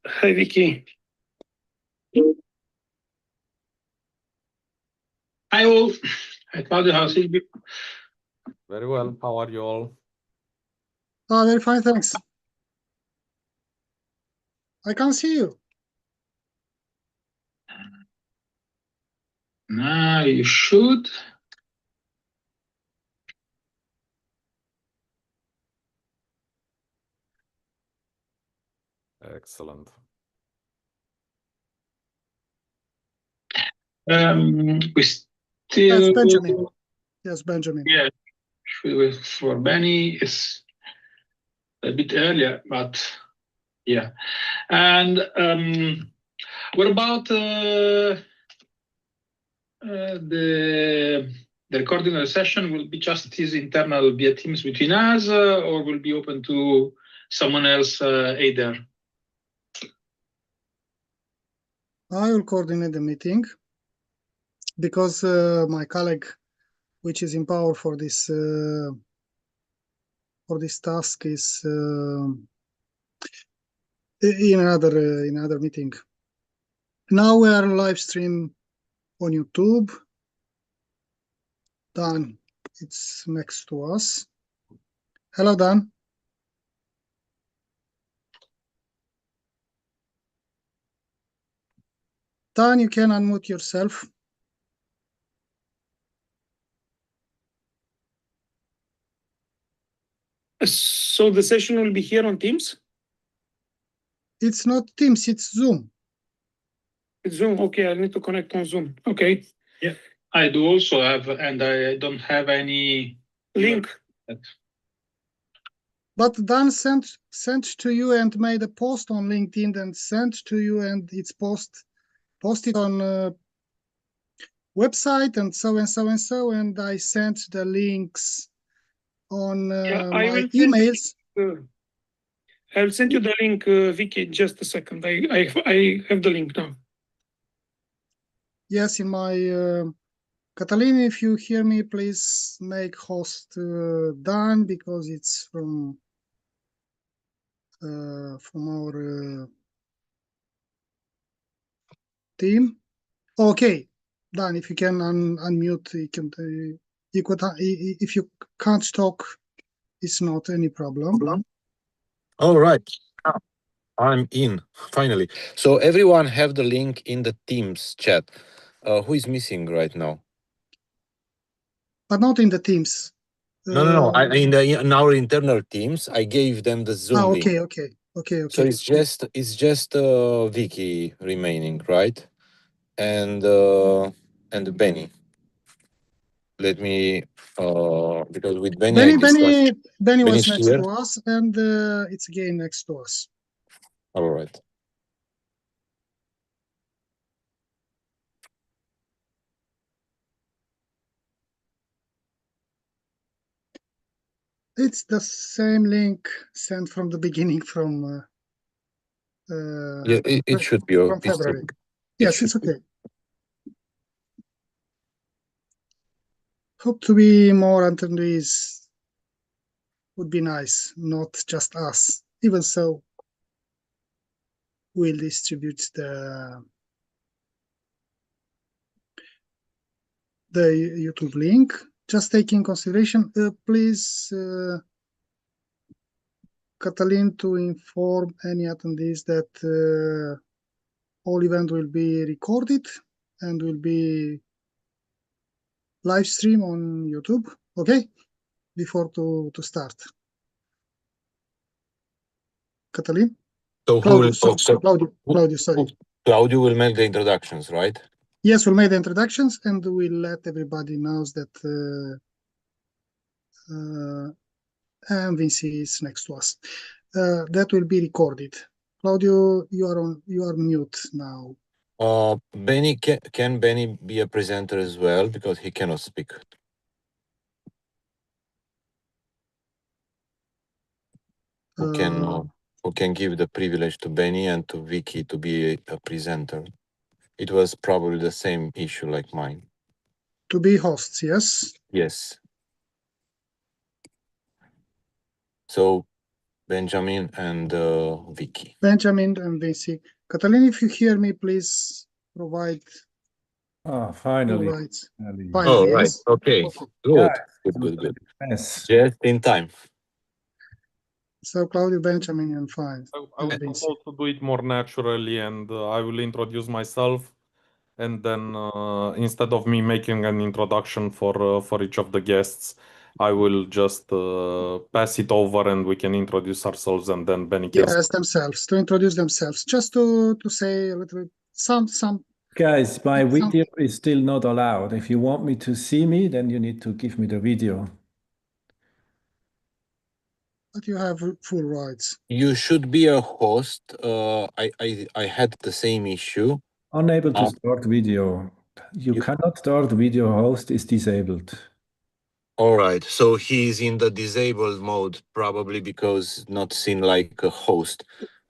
Hi, Vicky. Hi all. Hi Claudio, how's it? Very well. How are you all? Oh, very fine, thanks. I can't see you. Now you should. Excellent. We still. That's Benjamin. Yes, Benjamin. Yeah, for Benny it's a bit earlier, but yeah. And what about the recording of the session? Will be just his internal via Teams between us, or will be open to someone else either? I will coordinate the meeting because my colleague, which is in power for this task, is in another meeting. Now we are live stream on YouTube. Dan, it's next to us. Hello, Dan. Dan, you can unmute yourself. So the session will be here on Teams? It's not Teams, it's Zoom. It's Zoom. Okay, I need to connect on Zoom. Okay. Yeah, I do also have, and I don't have any Link. But Dan sent to you and made a post on LinkedIn and sent to you, and it's posted on website and so and so and so, and I sent the links on my emails. I'll send you the link, Vicky, just a second. I have the link now. Yes, in my Catalina, if you hear me, please make host Dan, because it's from our team. Okay, Dan, if you can unmute, you can. You could, if you can't talk, it's not any problem. All right. I'm in, finally. So everyone have the link in the Teams chat. Who is missing right now? But not in the Teams. No. In our internal Teams, I gave them the Zoom link. Okay. So it's just Vicky remaining, right? And Benny. Let me because with Benny Benny was next here. to us, and it's again next to us. All right. It's the same link sent from the beginning from Yeah, it should be from February. Yes, it's okay. Hope to be more attendees would be nice, not just us. Even so, we'll distribute the YouTube link. Just taking consideration, please, Catalin, to inform any attendees that all event will be recorded and will be live stream on YouTube. Okay, before to start. Catalin? So Claudio, sorry. Claudio will make the introductions, right? Yes, we'll make the introductions, and we'll let everybody knows that MVC is next to us. That will be recorded. Claudio, you are mute now. Benny, can Benny be a presenter as well, because he cannot speak? Who can give the privilege to Benny and to Vicky to be a presenter? It was probably the same issue like mine. To be hosts, yes? Yes. So Benjamin and Vicky. Benjamin and Vinci. Catalin, if you hear me, please provide Oh, finally. rights. Finally. Finally, Oh, right. yes. Okay. Good. Good. Yes. Just in time. So Claudio, Benjamin, and fine. I will Vinci. also do it more naturally, and I will introduce myself, and then instead of me making an introduction for each of the guests, I will just pass it over, and we can introduce ourselves, and then Benny can. Yes, themselves, to introduce themselves, just to say a little bit, some. Guys, my video is still not allowed. If you want me to see me, then you need to give me the video. But you have full rights. You should be a host. I had the same issue. Unable to start video. You cannot start video, host is disabled. All right. So he's in the disabled mode, probably because not seen like a host.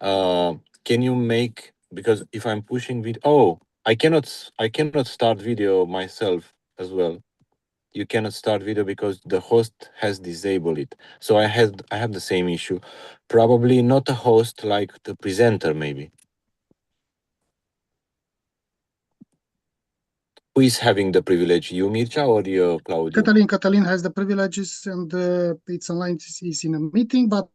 Can you make, because if I'm pushing video, oh, I cannot start video myself as well. You cannot start video because the host has disabled it. So I have the same issue. Probably not a host, like the presenter, maybe. Who is having the privilege? You, Mircea, or you, Claudio? Catalin has the privileges, and it's online. He's in a meeting, but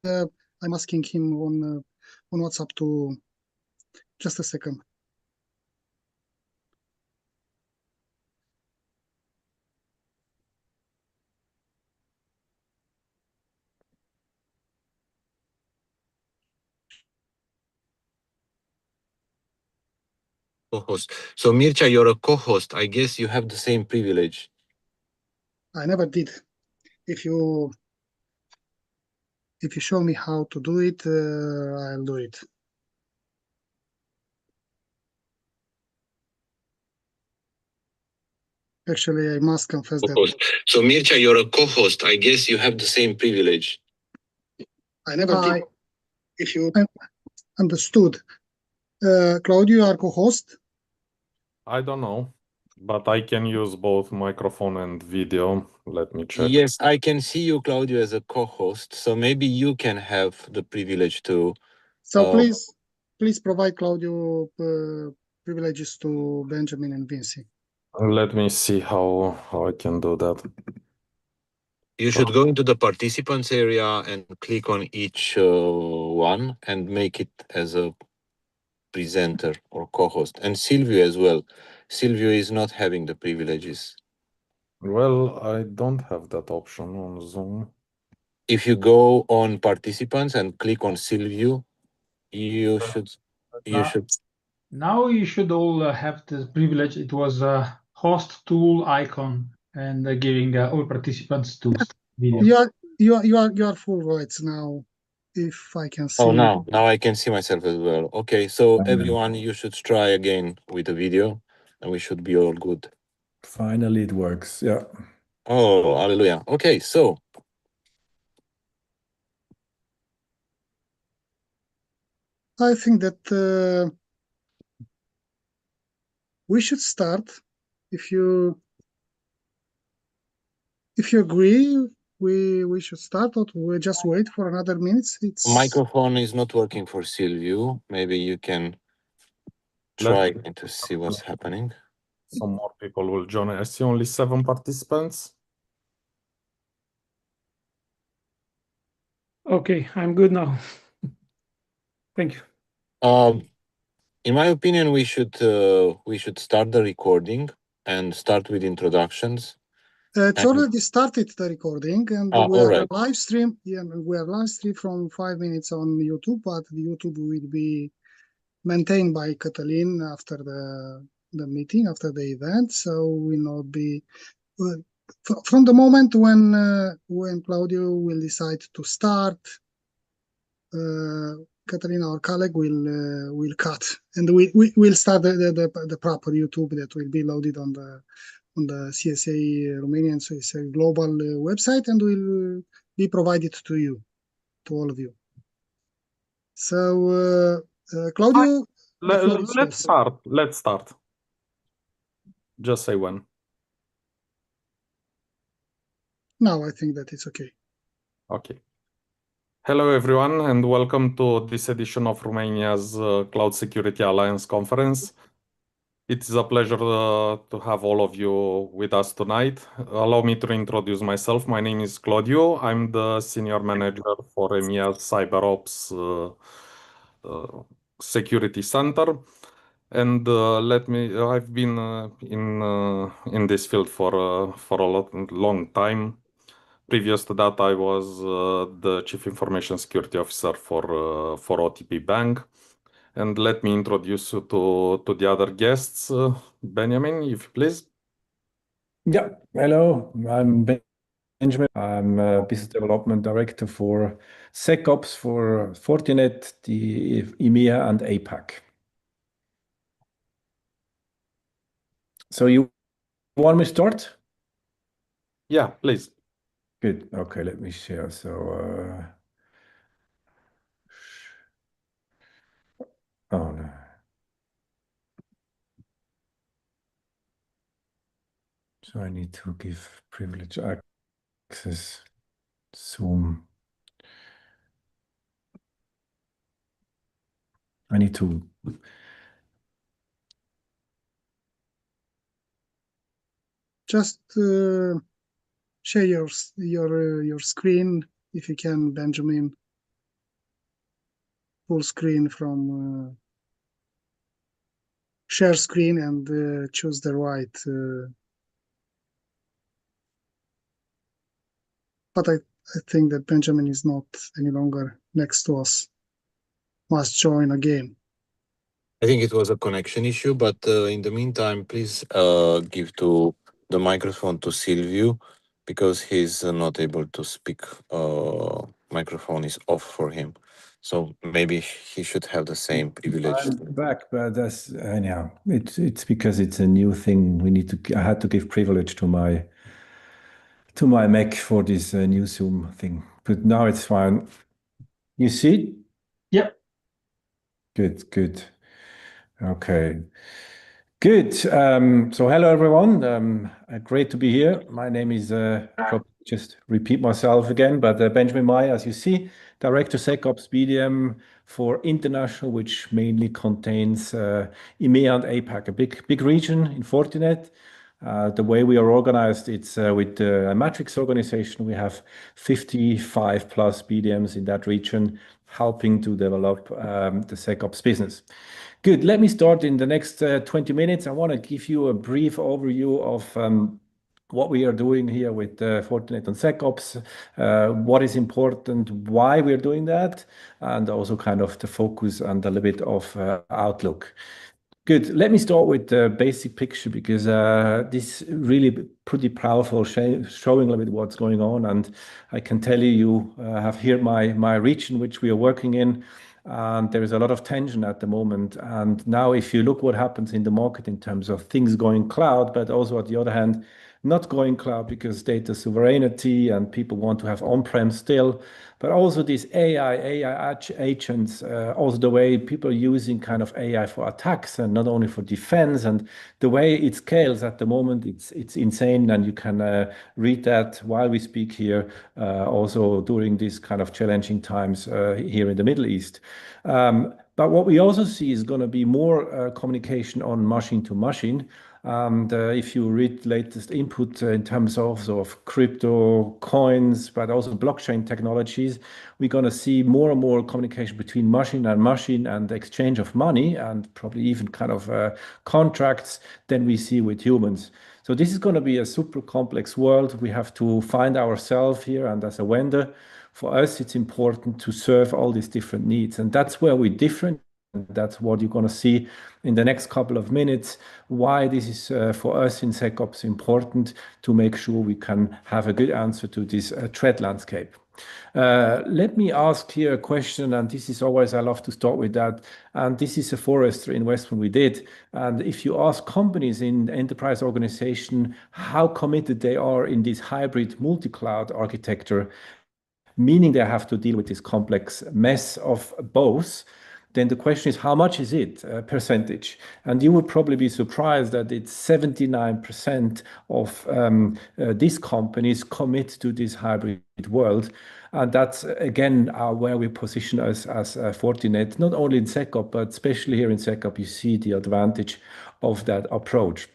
I'm asking him on WhatsApp to just a second. Co-host. So Mircea, you're a co-host. I guess you have the same privilege. I never did. If you show me how to do it, I'll do it. Actually, I must confess that. So Mircea, you're a co-host. I guess you have the same privilege. I never did. If you understood. Claudio, you are co-host? I don't know, but I can use both microphone and video. Let me check. Yes, I can see you, Claudio, as a co-host. So maybe you can have the privilege to. So please provide Claudio privileges to Benjamin and Vinci. Let me see how I can do that. You should go into the participants area and click on each one and make it as a presenter or co-host. And Silvio as well. Silvio is not having the privileges. Well, I don't have that option on Zoom. If you go on participants and click on Silvio, you should. Now you should all have the privilege. It was a host tool icon and giving all participants to video. You are full rights now. If I can see. Oh, now I can see myself as well. Okay, so everyone, you should try again with the video, and we should be all good. Finally, it works. Yeah. Oh, hallelujah. Okay, so. I think that we should start. If you agree, we should start, or we just wait for another minute. Microphone is not working for Silvio. Maybe you can try to see what's happening. Some more people will join. I see only 7 participants. Okay, I'm good now. Thank you. In my opinion, we should start the recording and start with introductions. It's already started the recording, and we have a live stream. Yeah, we have live stream from 5 minutes on YouTube, but the YouTube will be maintained by Catalin after the meeting, after the event. So will not be from the moment when Claudio will decide to start. Catalin, our colleague, will cut, and we will start the proper YouTube that will be loaded on the CSA Romanian CSA global website, and will be provided to you, to all of you. So, Claudio, let's start. Just say when. Now I think that it's okay. Okay. Hello, everyone, and welcome to this edition of Romania's Cloud Security Alliance conference. It is a pleasure to have all of you with us tonight. Allow me to introduce myself. My name is Claudio. I'm the Senior Manager for EMEA's CyberOps Security Center. And I've been in this field for a long time. Previous to that, I was the Chief Information Security Officer for OTP Bank. And let me introduce you to the other guests. Benjamin, if you please. Yeah, hello, I'm Benjamin. I'm Business Development Director for SecOps for Fortinet, the EMEA and APAC. So you want me to start? Yeah, please. Good. Okay, let me share. Oh no. So I need to give privilege access Zoom. I need to Just share your screen if you can, Benjamin. Full screen from share screen and choose the right. But I think that Benjamin is not any longer next to us. Must join again. I think it was a connection issue, but in the meantime, please give to the microphone to Silviu because he's not able to speak. Microphone is off for him, so maybe he should have the same privilege. I'm back, but that's anyhow. It's because it's a new thing. I had to give privilege to my Mac for this new Zoom thing, but now it's fine. You see? Yep. Good. Okay. Good. So hello everyone. Great to be here. My name is probably just repeat myself again, but Benjamin Mai, as you see, Director SecOps BDM for International, which mainly contains EMEA and APAC, a big region in Fortinet. The way we are organized, it's with a matrix organization. We have 55 plus BDMs in that region, helping to develop the SecOps business. Good. Let me start in the next 20 minutes. I want to give you a brief overview of what we are doing here with Fortinet and SecOps, what is important, why we're doing that, and also kind of the focus and a little bit of outlook. Good. Let me start with the basic picture because this really pretty powerful, showing a little bit what's going on. And I can tell you have here my region, which we are working in. And there is a lot of tension at the moment. And now if you look what happens in the market in terms of things going cloud, but also at the other hand, not going cloud because data sovereignty and people want to have on-prem still, but also these AI agents, also the way people are using kind of AI for attacks and not only for defense, and the way it scales at the moment, it's insane. And you can read that while we speak here, also during these kind of challenging times here in the Middle East. But what we also see is going to be more communication on machine to machine. And if you read latest input in terms of crypto coins, but also blockchain technologies, we're going to see more and more communication between machine and exchange of money and probably even kind of contracts than we see with humans. So this is going to be a super complex world. We have to find ourselves here, and as a vendor, for us, it's important to serve all these different needs, and that's where we're different. That's what you're going to see in the next couple of minutes, why this is for us in SecOps important to make sure we can have a good answer to this threat landscape. Let me ask here a question, and this is always, I love to start with that. And this is a Forrester investment we did. And if you ask companies in enterprise organization how committed they are in this hybrid multi-cloud architecture, meaning they have to deal with this complex mess of both, then the question is, how much is it, percentage? And you would probably be surprised that it's 79% of these companies commit to this hybrid world. And that's, again, where we position us as Fortinet, not only in SecOps, but especially here in SecOps, you see the advantage of that approach.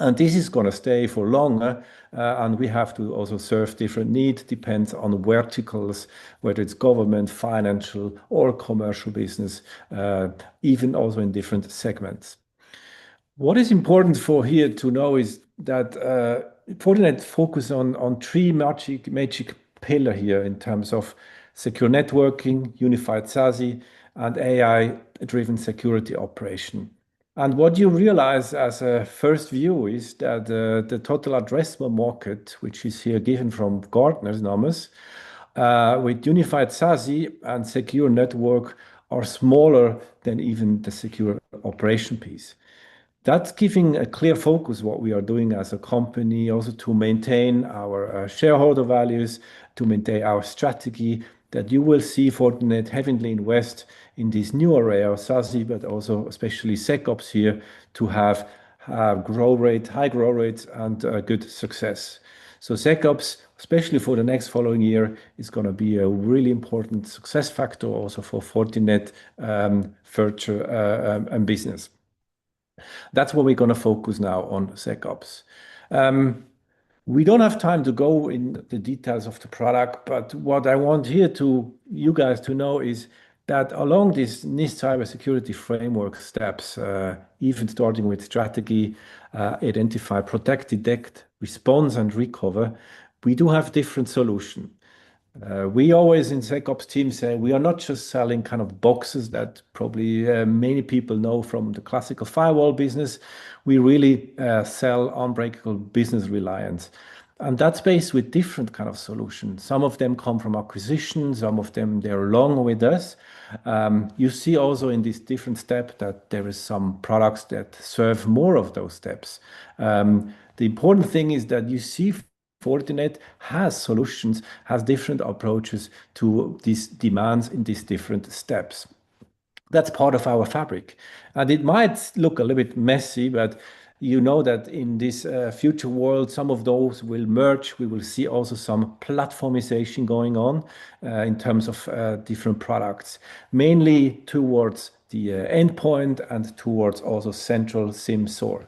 And this is going to stay for longer, and we have to also serve different needs, depends on verticals, whether it's government, financial, or commercial business, even also in different segments. What is important for here to know is that Fortinet focus on three magic pillar here in terms of secure networking, unified SASE, and AI-driven security operation. And what you realize as a first view is that the total addressable market, which is here given from Gartner's numbers, with unified SASE and secure network are smaller than even the secure operation piece. That's giving a clear focus what we are doing as a company, also to maintain our shareholder values, to maintain our strategy, that you will see Fortinet heavily invest in this new area of SASE, but also especially SecOps here to have high growth rates and good success. So SecOps, especially for the next following year, is going to be a really important success factor also for Fortinet future and business. That's what we're going to focus now on SecOps. We don't have time to go in the details of the product, but what I want here to you guys to know is that along this NIST cybersecurity framework steps, even starting with strategy, identify, protect, detect, response, and recover, we do have different solutions. We always in SecOps team say we are not just selling kind of boxes that probably many people know from the classical firewall business. We really sell unbreakable business reliance. And that's based with different kind of solutions. Some of them come from acquisition, some of them they're long with us. You see also in this different step that there is some products that serve more of those steps. The important thing is that you see Fortinet has solutions, has different approaches to these demands in these different steps. That's part of our fabric. And it might look a little bit messy, but you know that in this future world, some of those will merge. We will see also some platformization going on in terms of different products, mainly towards the endpoint and towards also central SIM SOAR.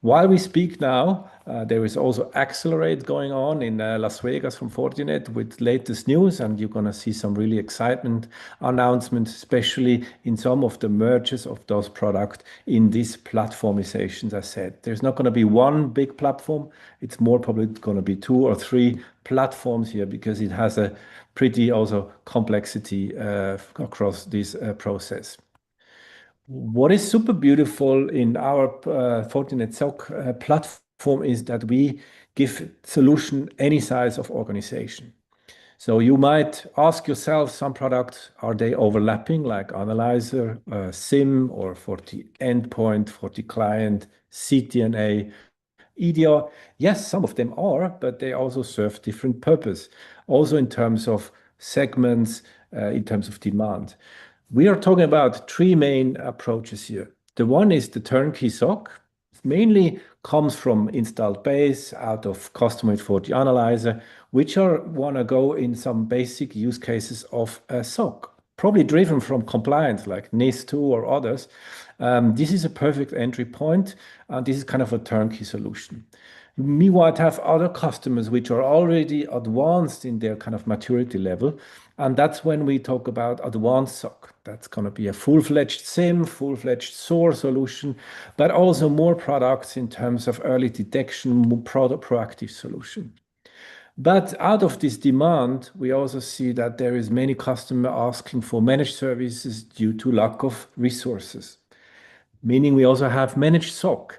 While we speak now, there is also Accelerate going on in Las Vegas from Fortinet with latest news, and you're going to see some really excitement announcements, especially in some of the mergers of those products in these platformizations. I said there's not going to be one big platform. It's more probably going to be 2 or 3 platforms here because it has a pretty also complexity across this process. What is super beautiful in our Fortinet SOC platform is that we give solution any size of organization. So you might ask yourself, some products, are they overlapping like Analyzer, SIM, or Forti Endpoint, Forti Client, CTNA, EDR? Yes, some of them are, but they also serve different purpose. Also in terms of segments, in terms of demand. We are talking about 3 main approaches here. The one is the turnkey SOC. It mainly comes from installed base out of customized Forti Analyzer, which want to go in some basic use cases of a SOC, probably driven from compliance like NIST 2 or others. This is a perfect entry point, and this is kind of a turnkey solution. We might have other customers which are already advanced in their kind of maturity level, and that's when we talk about advanced SOC. That's going to be a full-fledged SIM, full-fledged SOAR solution, but also more products in terms of early detection, more proactive solution. But out of this demand, we also see that there is many customers asking for managed services due to lack of resources, meaning we also have managed SOC.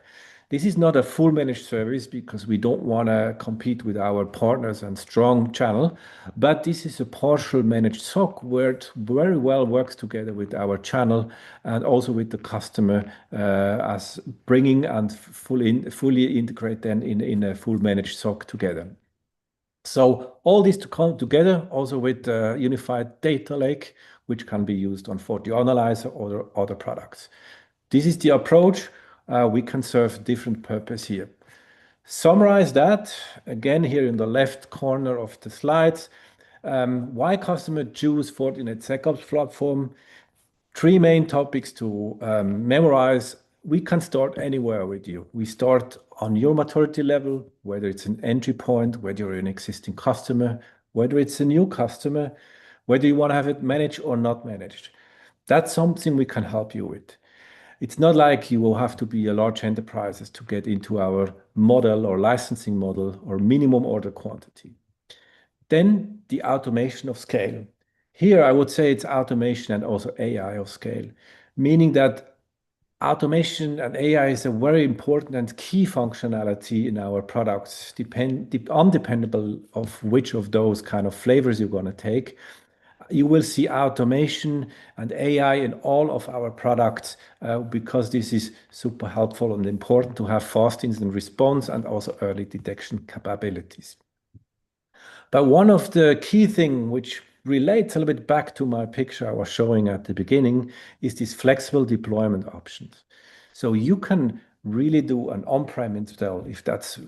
This is not a full managed service because we don't want to compete with our partners and strong channel, but this is a partial managed SOC where it very well works together with our channel and also with the customer as bringing and fully integrate then in a full managed SOC together. So all this to come together also with a unified data lake, which can be used on FortiAnalyzer or other products. This is the approach. We can serve different purpose here. Summarize that again here in the left corner of the slides. Why customer choose Fortinet SecOps platform? Three main topics to memorize. We can start anywhere with you. We start on your maturity level, whether it's an entry point, whether you're an existing customer, whether it's a new customer, whether you want to have it managed or not managed. That's something we can help you with. It's not like you will have to be a large enterprise to get into our model or licensing model or minimum order quantity. Then the automation of scale. Here, I would say it's automation and also AI of scale, meaning that automation and AI is a very important and key functionality in our products, undependable of which of those kind of flavors you're going to take. You will see automation and AI in all of our products because this is super helpful and important to have fast incident response and also early detection capabilities. But one of the key things which relates a little bit back to my picture I was showing at the beginning is these flexible deployment options. So you can really do an on-prem install if that's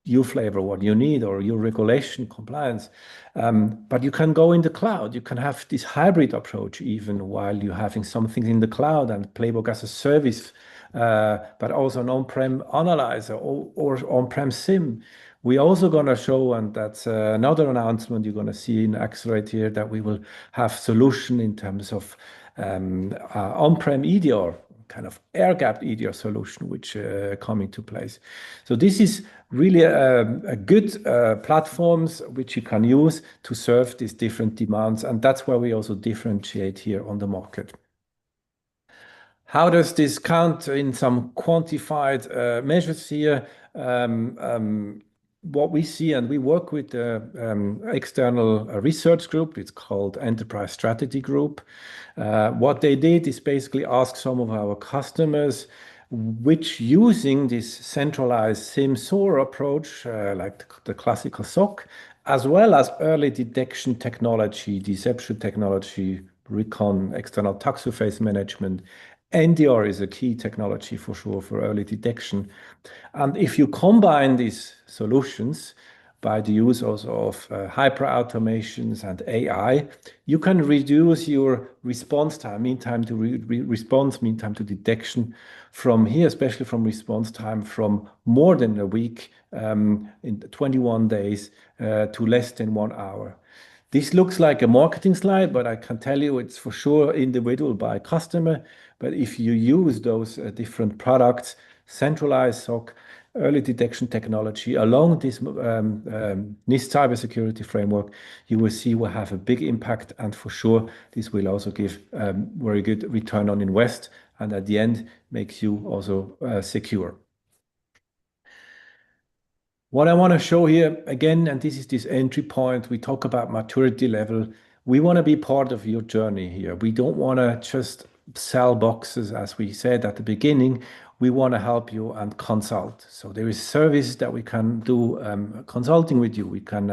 your flavor, what you need, or your regulation compliance. But you can go in the cloud. You can have this hybrid approach even while you're having something in the cloud and Playbook as a service, but also an on-prem analyzer or on-prem SIM. We're also going to show, and that's another announcement you're going to see in Accelerate here, that we will have solution in terms of on-prem EDR, kind of air-gapped EDR solution, which coming to place. So this is really a good platforms which you can use to serve these different demands, and that's where we also differentiate here on the market. How does this count in some quantified measures here? What we see, and we work with the external research group, it's called Enterprise Strategy Group. What they did is basically ask some of our customers which using this centralized SIM-SOAR approach, like the classical SOC, as well as early detection technology, deception technology, recon, external attack surface management. NDR is a key technology for sure for early detection. And if you combine these solutions by the use also of hyper automations and AI, you can reduce your response time, mean time to response, mean time to detection from here, especially from response time from more than a week in 21 days to less than 1 hour. This looks like a marketing slide, but I can tell you it's for sure individual by customer. But if you use those different products, centralized SOC, early detection technology along this NIST cybersecurity framework, you will see will have a big impact. And for sure, this will also give very good return on invest. And at the end, makes you also secure. What I want to show here again, and this is this entry point, we talk about maturity level. We want to be part of your journey here. We don't want to just sell boxes, as we said at the beginning. We want to help you and consult. So there is service that we can do consulting with you. We can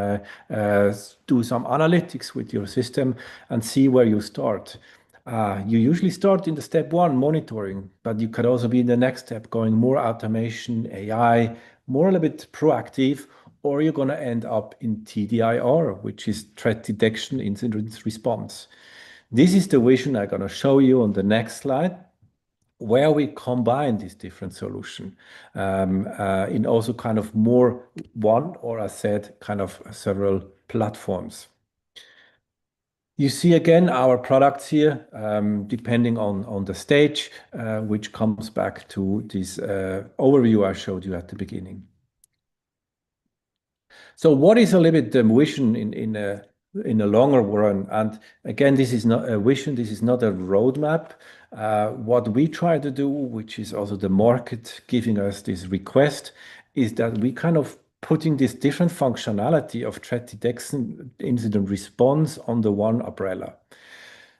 do some analytics with your system and see where you start. You usually start in the step 1, monitoring, but you could also be in the next step, going more automation, AI, more a little bit proactive, or you're going to end up in TDIR, which is threat detection, incident response. This is the vision I'm going to show you on the next slide, where we combine these different solutions in also kind of more one, or I said, kind of several platforms. You see again our products here, depending on the stage, which comes back to this overview I showed you at the beginning. So what is a little bit the vision in a longer run? And again, this is not a vision, this is not a roadmap. What we try to do, which is also the market giving us this request, is that we kind of putting this different functionality of threat detection, incident response on the one umbrella.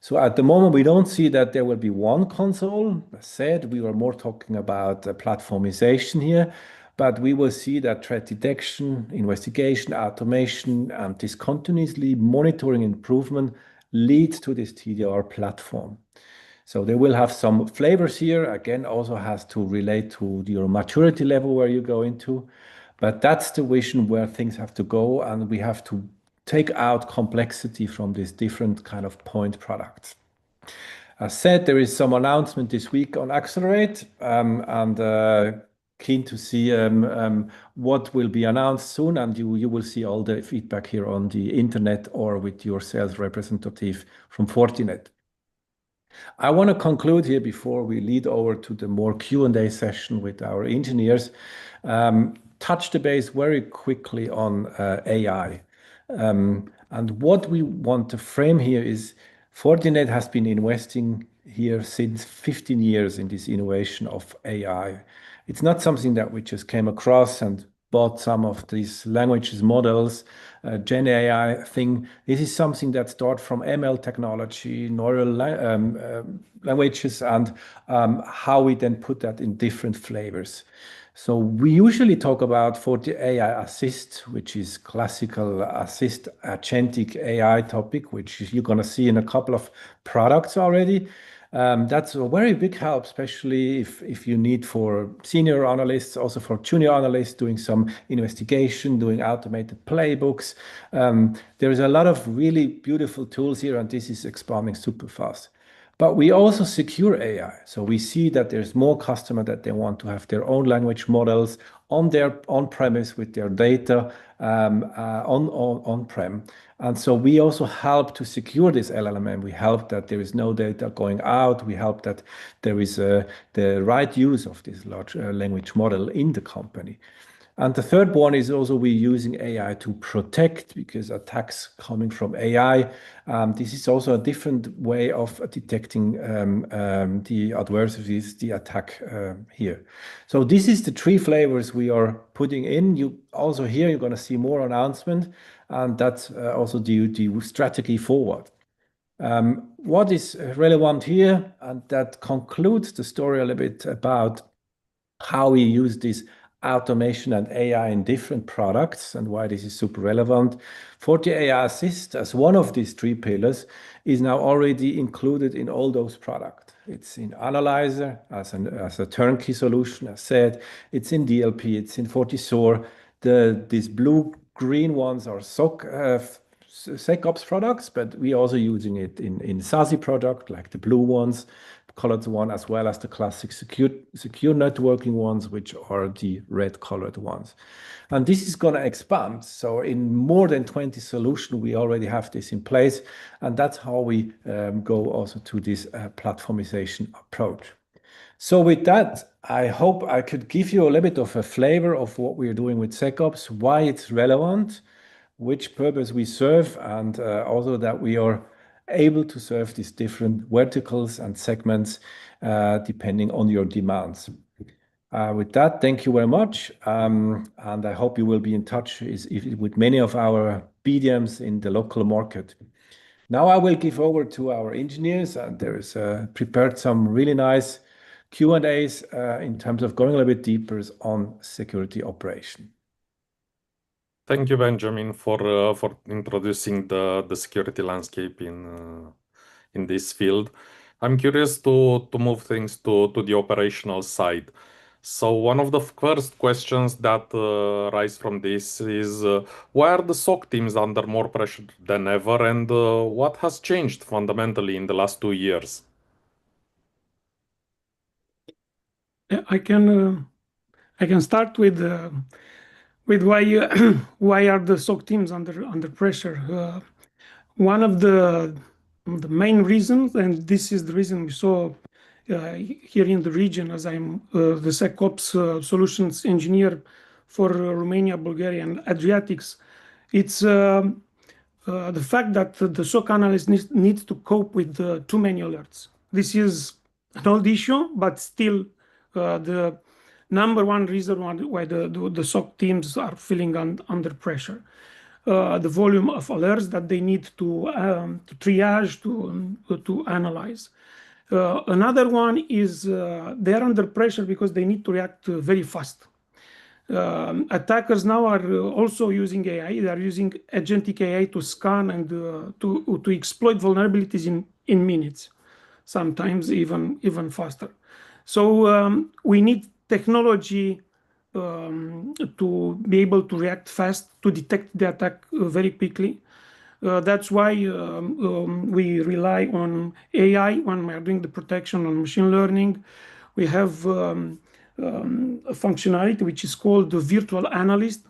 So at the moment, we don't see that there will be one console. As said, we were more talking about platformization here, but we will see that threat detection, investigation, automation, and this continuously monitoring improvement leads to this TDR platform. So they will have some flavors here. Again, also has to relate to your maturity level where you go into. But that's the vision where things have to go, and we have to take out complexity from these different kind of point products. As said, there is some announcement this week on Accelerate, and keen to see what will be announced soon, and you will see all the feedback here on the internet or with your sales representative from Fortinet. I want to conclude here before we lead over to the more Q&A session with our engineers, touch the base very quickly on AI. And what we want to frame here is Fortinet has been investing here since 15 years in this innovation of AI. It's not something that we just came across and bought some of these languages models, Gen AI thing. This is something that starts from ML technology, neural languages, and how we then put that in different flavors. So we usually talk about FortiAI Assist, which is classical assist agentic AI topic, which you're going to see in a couple of products already. That's a very big help, especially if you need for senior analysts, also for junior analysts doing some investigation, doing automated playbooks. There is a lot of really beautiful tools here, and this is expanding super fast. But we also secure AI. So we see that there's more customer that they want to have their own language models on their on-premise with their data on-prem. And so we also help to secure this LLM. We help that there is no data going out. We help that there is the right use of this large language model in the company. And the third one is also we're using AI to protect, because attacks coming from AI. This is also a different way of detecting the adversaries, the attack here. So this is the three flavors we are putting in. You also here, you're going to see more announcement, and that's also the strategy forward. What is relevant here, and that concludes the story a little bit about how we use this automation and AI in different products and why this is super relevant. FortiAI Assist, as one of these three pillars, is now already included in all those products. It's in Analyzer as a turnkey solution, as said. It's in DLP, it's in FortiSOAR. These blue-green ones are SecOps products, but we're also using it in SASE product, like the blue ones, colored one, as well as the classic secure networking ones, which are the red colored ones. And this is going to expand. So in more than 20 solutions, we already have this in place. And that's how we go also to this platformization approach. So with that, I hope I could give you a little bit of a flavor of what we're doing with SecOps, why it's relevant, which purpose we serve, and also that we are able to serve these different verticals and segments depending on your demands. With that, thank you very much. And I hope you will be in touch with many of our BDMs in the local market. Now I will give over to our engineers, and there's prepared some really nice Q&As in terms of going a little bit deeper on security operation. Thank you, Benjamin, for introducing the security landscape in this field. I'm curious to move things to the operational side. So one of the first questions that rise from this is why are the SOC teams under more pressure than ever, and what has changed fundamentally in the last 2 years? I can start with why are the SOC teams under pressure. One of the main reasons, and this is the reason we saw here in the region, as I'm the SecOps solutions engineer for Romania, Bulgaria, and Adriatics, it's the fact that the SOC analyst needs to cope with too many alerts. This is an old issue, but still the number one reason why the SOC teams are feeling under pressure. The volume of alerts that they need to triage, to analyze. Another one is they're under pressure because they need to react very fast. Attackers now are also using AI. They are using agentic AI to scan and to exploit vulnerabilities in minutes, sometimes even faster. So we need technology to be able to react fast, to detect the attack very quickly. That's why we rely on AI when we are doing the protection on machine learning. We have a functionality which is called the virtual analyst,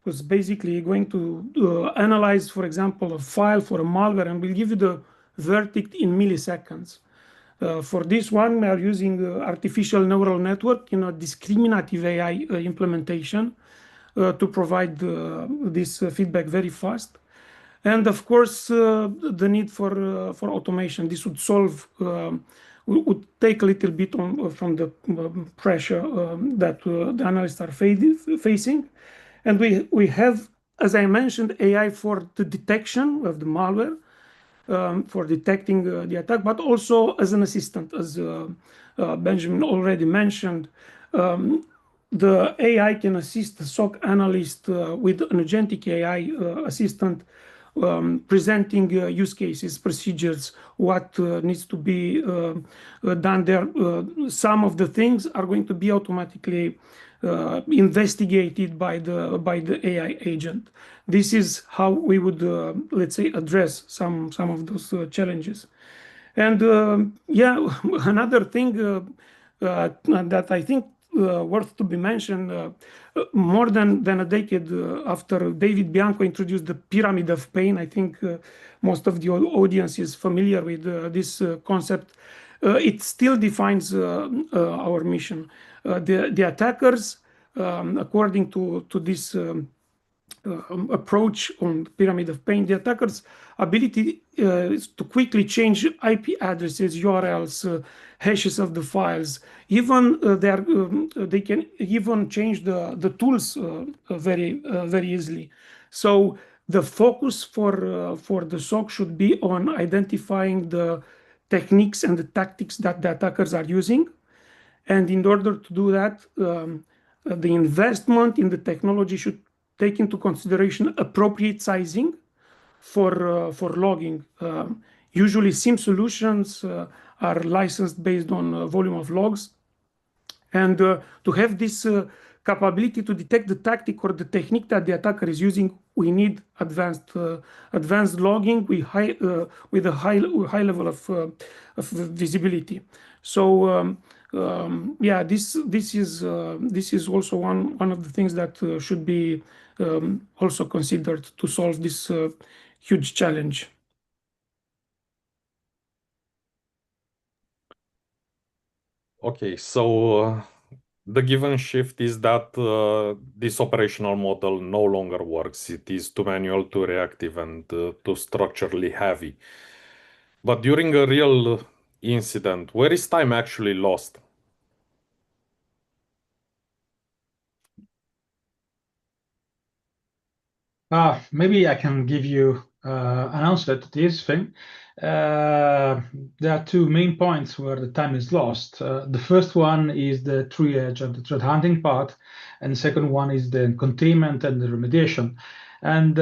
who's basically going to analyze, for example, a file for a malware and will give you the verdict in milliseconds. For this one, we are using artificial neural network, discriminative AI implementation to provide this feedback very fast. And of course, the need for automation. This would solve, would take a little bit from the pressure that the analysts are facing. And we have, as I mentioned, AI for the detection of the malware, for detecting the attack, but also as an assistant, as Benjamin already mentioned. The AI can assist the SOC analyst with an agentic AI assistant, presenting use cases, procedures, what needs to be done there. Some of the things are going to be automatically investigated by the AI agent. This is how we would, let's say, address some of those challenges. And yeah, another thing that I think worth to be mentioned, more than a decade after David Bianco introduced the pyramid of pain, I think most of the audience is familiar with this concept. It still defines our mission. The attackers, according to this approach on the pyramid of pain, the attackers' ability is to quickly change IP addresses, URLs, hashes of the files. Even they can even change the tools very easily. So the focus for the SOC should be on identifying the techniques and the tactics that the attackers are using. And in order to do that, the investment in the technology should take into consideration appropriate sizing for logging. Usually, SIEM solutions are licensed based on volume of logs. And to have this capability to detect the tactic or the technique that the attacker is using, we need advanced logging with a high level of visibility. So yeah, this is also one of the things that should be also considered to solve this huge challenge. Okay, so the given shift is that this operational model no longer works. It is too manual, too reactive, and too structurally heavy. But during a real incident, where is time actually lost? Maybe I can give you an answer to this thing. There are two main points where the time is lost. The first one is the triage and the threat hunting part, and the second one is the containment and the remediation. And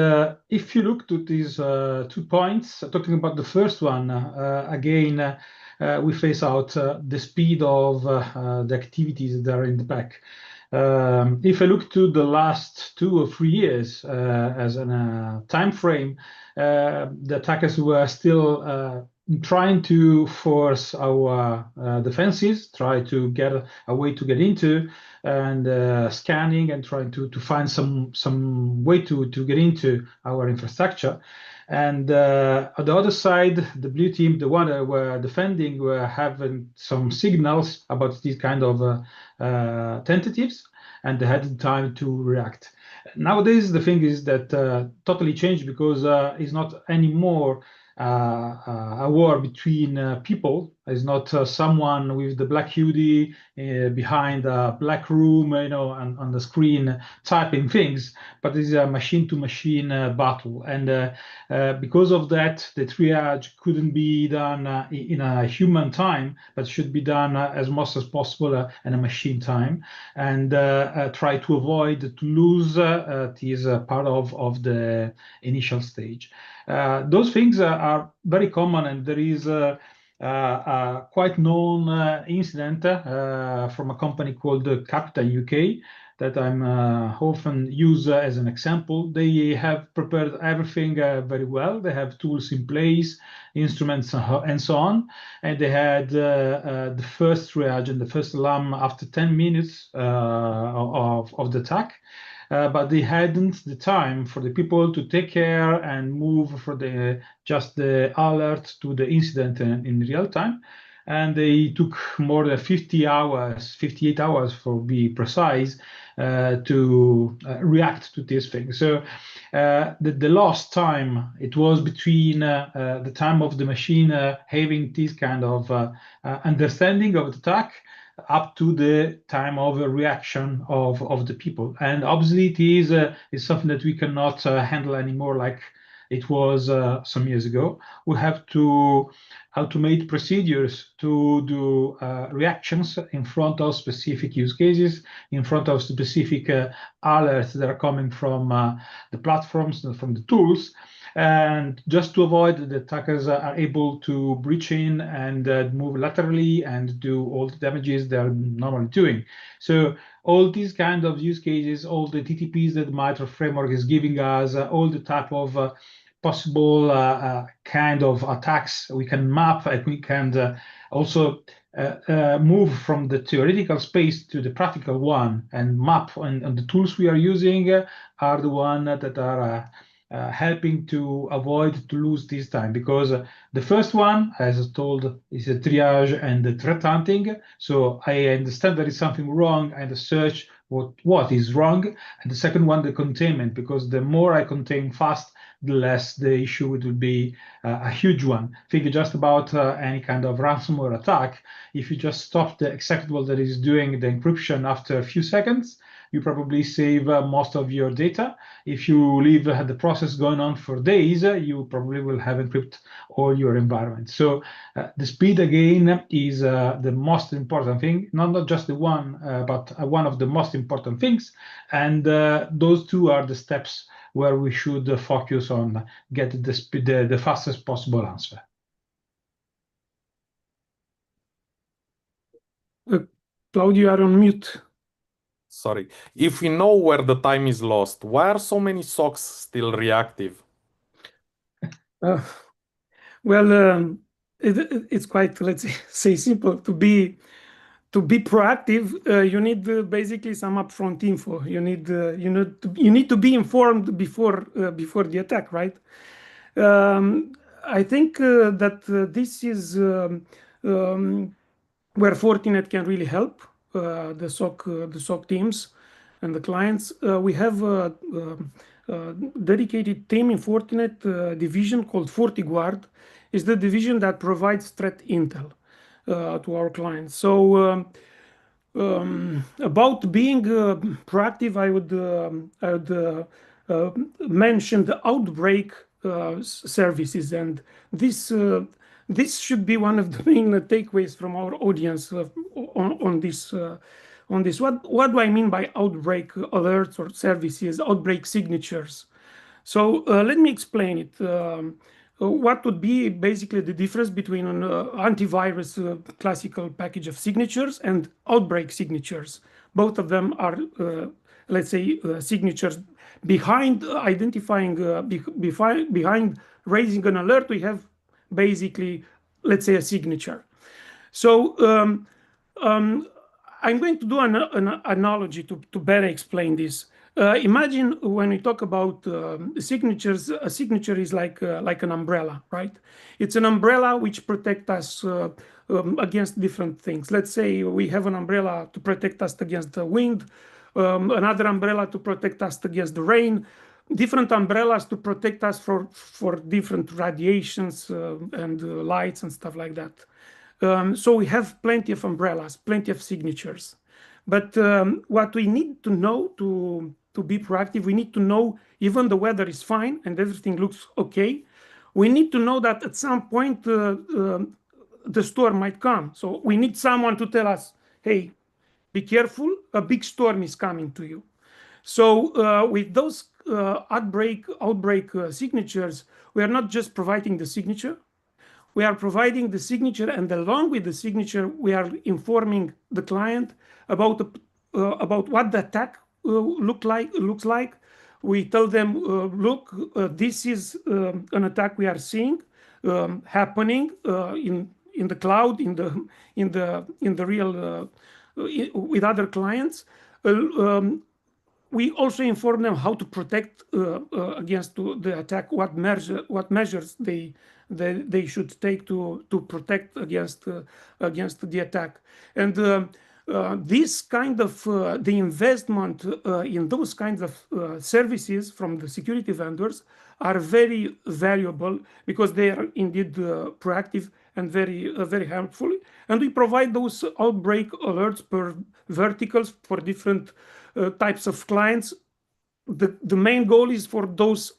if you look to these 2 points, talking about the first one, again, we face out the speed of the activities that are in the back. If I look to the last 2 or 3 years as a time frame, the attackers were still trying to force our defenses, try to get a way to get into, and scanning and trying to find some way to get into our infrastructure. And on the other side, the blue team, the one that were defending, were having some signals about these kind of tentatives, and they had the time to react. Nowadays, the thing is that totally changed because it's not anymore a war between people. It's not someone with the black hoodie behind a black room, on the screen typing things, but it's a machine-to-machine battle. And because of that, the triage couldn't be done in a human time, but should be done as much as possible in a machine time, and try to avoid to lose this part of the initial stage. Those things are very common, and there is a quite known incident from a company called Capita UK that I'm often use as an example. They have prepared everything very well. They have tools in place, instruments, and so on. And they had the first triage and the first alarm after 10 minutes of the attack. But they hadn't the time for the people to take care and move for just the alert to the incident in real time. And they took more than 50 hours, 58 hours for be precise, to react to this thing. So the lost time, it was between the time of the machine having this kind of understanding of the attack up to the time of reaction of the people. And obviously it is something that we cannot handle anymore like it was some years ago. We have to automate procedures to do reactions in front of specific use cases, in front of specific alerts that are coming from the platforms and from the tools, and just to avoid that the attackers are able to breach in and move laterally and do all the damages they're normally doing. So all these kind of use cases, all the TTPs that the MITRE framework is giving us, all the type of possible kind of attacks we can map, and we can also move from the theoretical space to the practical one and map, and the tools we are using are the ones that are helping to avoid to lose this time, because the first one, as I told, is a triage and the threat hunting. So I understand there is something wrong and search what is wrong. And the second one, the containment, because the more I contain fast, the less the issue will be a huge one. Think just about any kind of ransomware attack. If you just stop the executable that is doing the encryption after a few seconds, you probably save most of your data. If you leave the process going on for days, you probably will have encrypted all your environment. So the speed again is the most important thing, not just the one, but one of the most important things. And those two are the steps where we should focus on getting the fastest possible answer. Claudio, you are on mute. Sorry. If we know where the time is lost, why are so many SOCs still reactive? Well, it's quite, let's say, simple. To be proactive, you need basically some upfront info. You need to be informed before the attack, right? I think that this is where Fortinet can really help the SOC teams and the clients. We have a dedicated team in Fortinet division called FortiGuard. Is the division that provides threat intel to our clients. So about being proactive, I would mention the outbreak services, and this should be one of the main takeaways from our audience on this. What do I mean by outbreak alerts or services, outbreak signatures? So let me explain it. What would be basically the difference between an antivirus classical package of signatures and outbreak signatures? Both of them are, let's say, signatures behind identifying, behind raising an alert. We have basically, let's say, a signature. So I'm going to do an analogy to better explain this. Imagine when we talk about signatures, a signature is like an umbrella, right? It's an umbrella which protects us against different things. Let's say we have an umbrella to protect us against the wind, another umbrella to protect us against the rain, different umbrellas to protect us for different radiations and lights and stuff like that. So we have plenty of umbrellas, plenty of signatures. But what we need to know to be proactive, we need to know even the weather is fine and everything looks okay. We need to know that at some point the storm might come. So we need someone to tell us, hey, be careful, a big storm is coming to you. So with those outbreak signatures, we are not just providing the signature, we are providing the signature, and along with the signature, we are informing the client about what the attack looks like. We tell them, look, this is an attack we are seeing happening in the cloud, in the real with other clients. We also inform them how to protect against the attack, what measures they should take to protect against the attack. And this kind of the investment in those kinds of services from the security vendors are very valuable because they are indeed proactive and very helpful. And we provide those outbreak alerts per verticals for different types of clients. The main goal is for those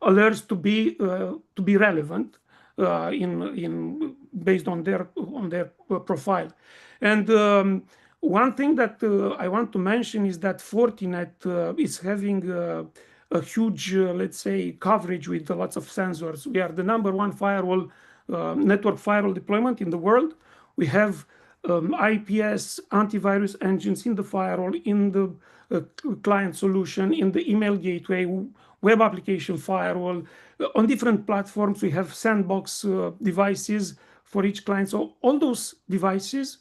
alerts to be relevant in based on their profile. And one thing that I want to mention is that Fortinet is having a huge, let's say, coverage with lots of sensors. We are the #1 firewall network firewall deployment in the world. We have IPS antivirus engines in the firewall, in the client solution, in the email gateway, web application firewall. On different platforms, we have sandbox devices for each client. So all those devices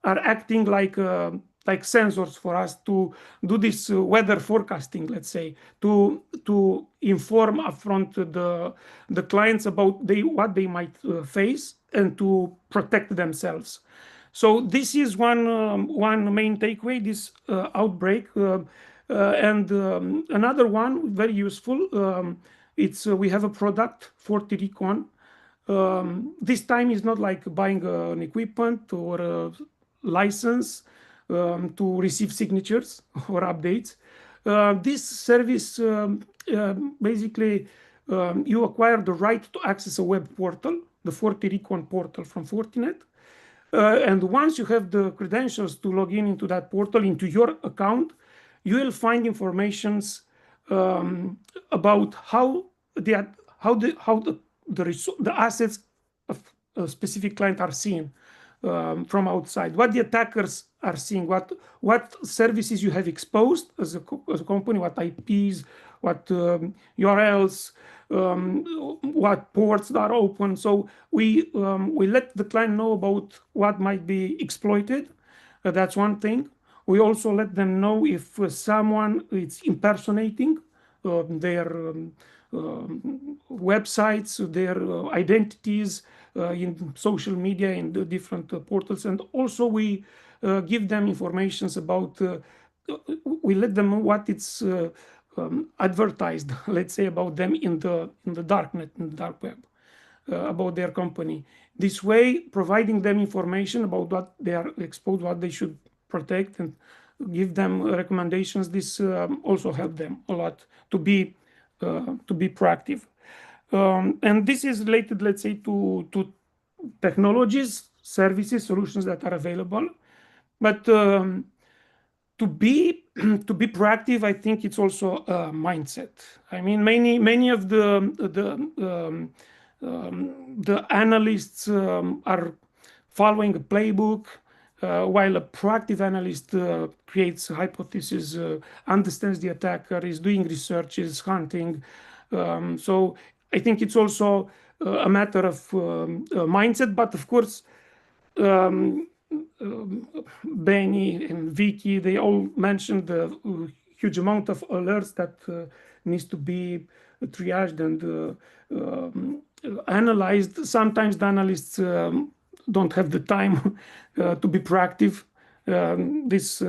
are acting like sensors for us to do this weather forecasting, let's say, to inform upfront the clients about what they might face and to protect themselves. So this is one main takeaway, this outbreak. And another one, very useful, it's we have a product, FortiRecon. This time is not like buying an equipment or a license to receive signatures or updates. This service basically you acquire the right to access a web portal, the FortiRecon portal from Fortinet. And once you have the credentials to log in into that portal, into your account, you will find informations about how the assets of a specific client are seen from outside, what the attackers are seeing, what services you have exposed as a company, what IPs, what URLs, what ports are open. So we let the client know about what might be exploited. That's one thing. We also let them know if someone is impersonating their websites, their identities in social media, in the different portals. And also we give them informations about, we let them know what it's advertised, let's say, about them in the darknet, in the dark web, about their company. This way, providing them information about what they are exposed, what they should protect, and give them recommendations. This also help them a lot to be proactive. And this is related, let's say, to technologies, services, solutions that are available. But to be proactive, I think it's also a mindset. I mean, many of the analysts are following a playbook, while a proactive analyst creates a hypothesis, understands the attacker, is doing research, is hunting. So I think it's also a matter of mindset. But of course, Benny and Vicky, they all mentioned the huge amount of alerts that needs to be triaged and analyzed. Sometimes the analysts don't have the time to be proactive. This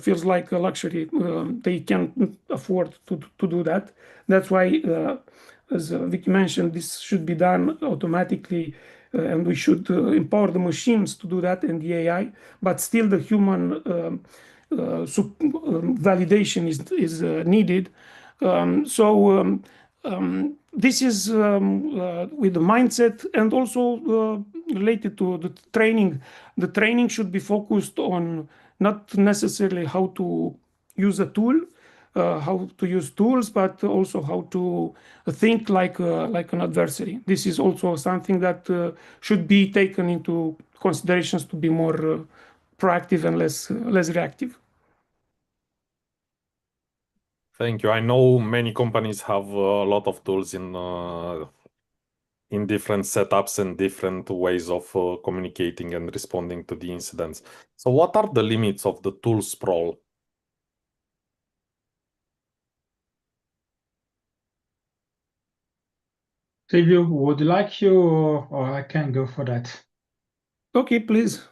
feels like a luxury. They can't afford to do that. That's why, as Vicky mentioned, this should be done automatically and we should empower the machines to do that and the AI, but still the human validation is needed. This is with the mindset, and also related to the training. The training should be focused on not necessarily how to use a tool, how to use tools, but also how to think like an adversary. This is also something that should be taken into considerations to be more proactive and less reactive. Thank you. I know many companies have a lot of tools in different setups and different ways of communicating and responding to the incidents. So what are the limits of the tool sprawl? Silvio, would you like you, or I can go for that? Okay, please.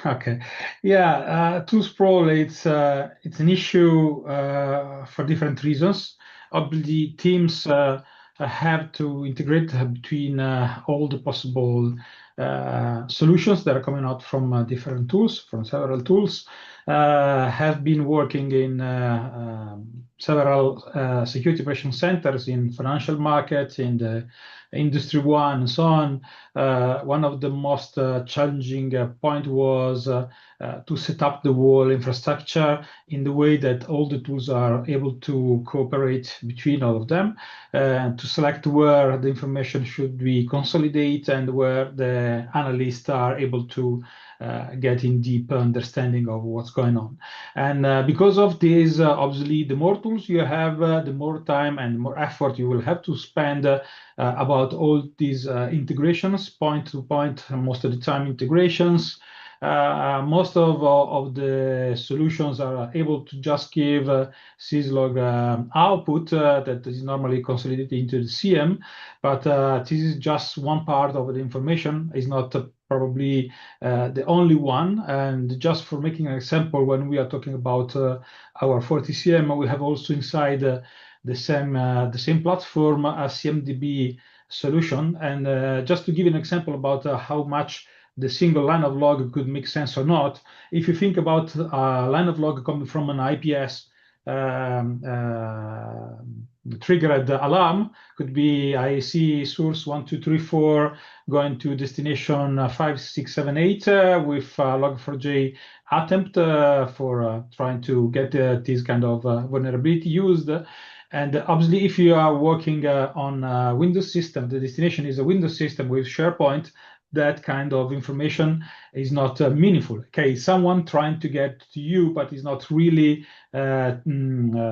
Okay, yeah, tool sprawl, it's an issue for different reasons. Obviously, teams have to integrate between all the possible solutions that are coming out from different tools, from several tools. Have been working in several security operation centers in financial markets, in the Industry 1, and so on. One of the most challenging point was to set up the whole infrastructure in the way that all the tools are able to cooperate between all of them, to select where the information should be consolidated and where the analysts are able to get in deep understanding of what's going on. And because of this, obviously, the more tools you have, the more time and more effort you will have to spend about all these integrations, point to point, most of the time integrations. Most of the solutions are able to just give syslog output that is normally consolidated into the CM, but this is just one part of the information. It's not probably the only one. And just for making an example, when we are talking about our 40CM, we have also inside the same platform a CMDB solution. And just to give you an example about how much the single line of log could make sense or not, if you think about a line of log coming from an IPS triggered alarm, could be I see source 1, 2, 3, 4 going to destination 5, 6, 7, 8 with log4j attempt for trying to get this kind of vulnerability used. And obviously, if you are working on a Windows system, the destination is a Windows system with SharePoint, that kind of information is not meaningful. Okay, someone trying to get to you, but is not really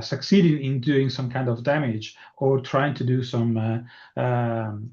succeeding in doing some kind of damage or trying to do some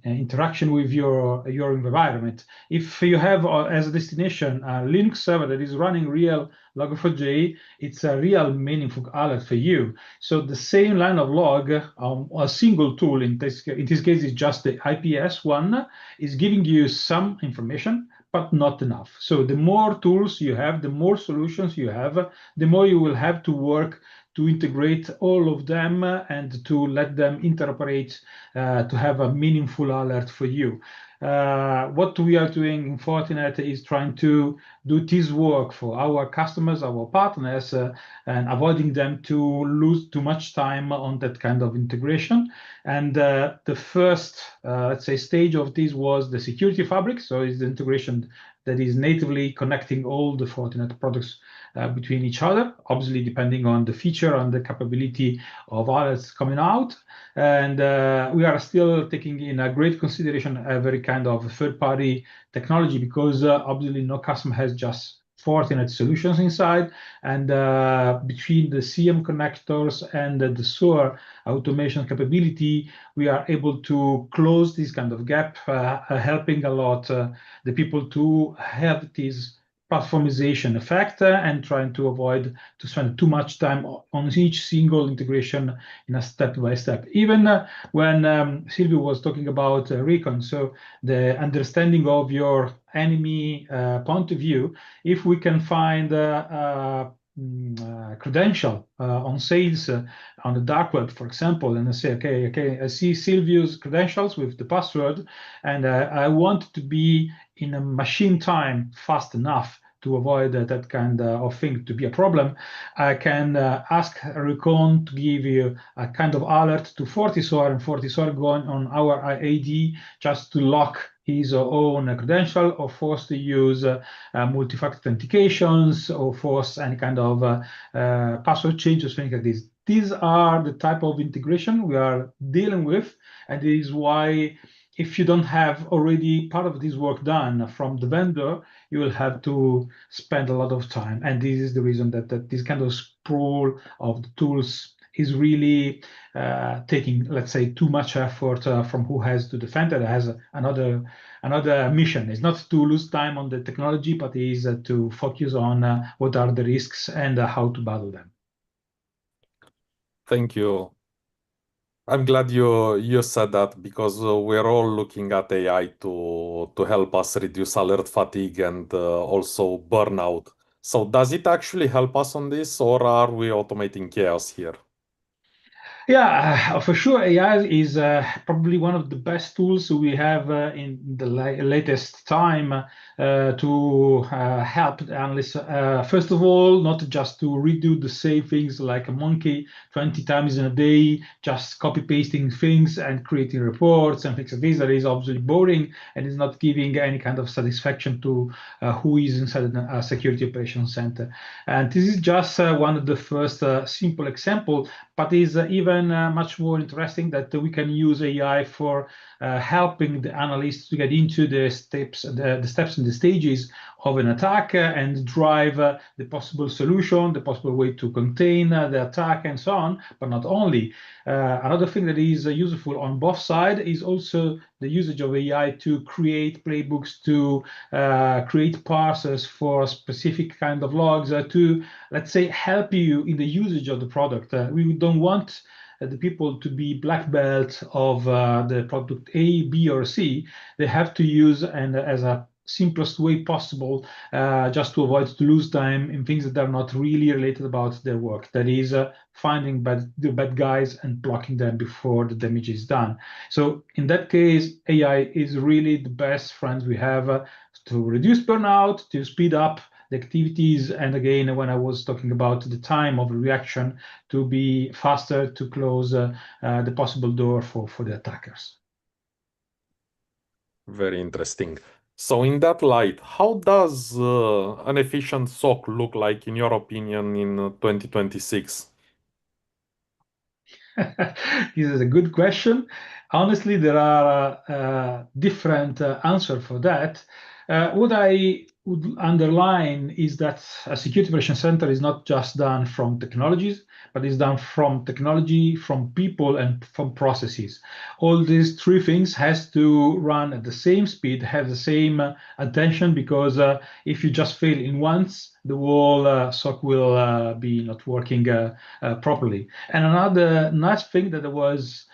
interaction with your environment. If you have as a destination a Linux server that is running real log4j, it's a real meaningful alert for you. So the same line of log, a single tool, in this case is just the IPS one, is giving you some information, but not enough. So the more tools you have, the more solutions you have, the more you will have to work to integrate all of them and to let them interoperate to have a meaningful alert for you. What we are doing in Fortinet is trying to do this work for our customers, our partners, and avoiding them to lose too much time on that kind of integration. And the first, let's say, stage of this was the security fabric. So it's the integration that is natively connecting all the Fortinet products between each other, obviously depending on the feature and the capability of others coming out. And we are still taking in a great consideration every kind of third-party technology, because obviously no customer has just Fortinet solutions inside, and between the CM connectors and the SOAR automation capability, we are able to close this kind of gap, helping a lot the people to have this platformization effect and trying to avoid to spend too much time on each single integration in a step-by-step. Even when Silvio was talking about recon, so the understanding of your enemy point of view, if we can find credential on sales on the dark web, for example, and I say, okay, I see Silvio's credentials with the password, and I want to be in a machine time fast enough to avoid that kind of thing to be a problem. I can ask Recon to give you a kind of alert to Fortisor, and Fortisor going on our AD just to lock his own credential, or force to use multi-factor authentications, or force any kind of password changes, things like this. These are the type of integration we are dealing with, and this is why if you don't have already part of this work done from the vendor, you will have to spend a lot of time. And this is the reason that this kind of sprawl of the tools is really taking, let's say, too much effort from who has to defend it. It has another mission. It's not to lose time on the technology, but is to focus on what are the risks and how to battle them. Thank you. I'm glad you said that, because we're all looking at AI to help us reduce alert fatigue and also burnout. So does it actually help us on this, or are we automating chaos here? Yeah, for sure. AI is probably one of the best tools we have in the latest time to help the analysts. First of all, not just to redo the same things like a monkey 20 times in a day, just copy pasting things and creating reports and things like this. That is obviously boring and is not giving any kind of satisfaction to who is inside a security operations center. And this is just one of the first simple example, but is even much more interesting that we can use AI for helping the analysts to get into the steps and the stages of an attack and drive the possible solution, the possible way to contain the attack, and so on. But not only. Another thing that is useful on both sides is also the usage of AI to create playbooks, to create parsers for specific kind of logs, to, let's say, help you in the usage of the product. We don't want the people to be black belt of the product A, B, or C. They have to use, and as a simplest way possible, just to avoid to lose time in things that are not really related about their work. That is finding the bad guys and blocking them before the damage is done. So in that case, AI is really the best friend we have to reduce burnout, to speed up the activities, and again, when I was talking about the time of reaction, to be faster to close the possible door for the attackers. Very interesting. So in that light, how does an efficient SOC look like, in your opinion, in 2026? This is a good question. Honestly, there are different answers for that. What I would underline is that a security operations center is not just done from technologies, but is done from technology, from people, and from processes. All these three things has to run at the same speed, have the same attention, because if you just fail in once, the whole SOC will be not working properly. And another nice thing that I was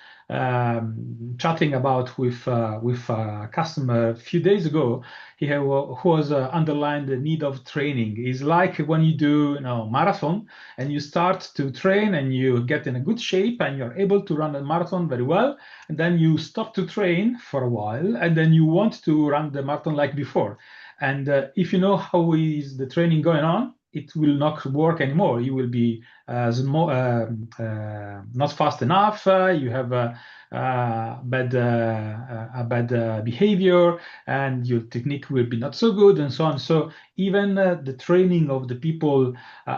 chatting about with a customer a few days ago, who was underlined the need of training. Is like when you do marathon and you start to train and you get in a good shape and you're able to run a marathon very well, and then you stop to train for a while and then you want to run the marathon like before. And if you know how is the training going on, it will not work anymore. You will be not fast enough. You have bad behavior, and your technique will be not so good, and so on. So even the training of the people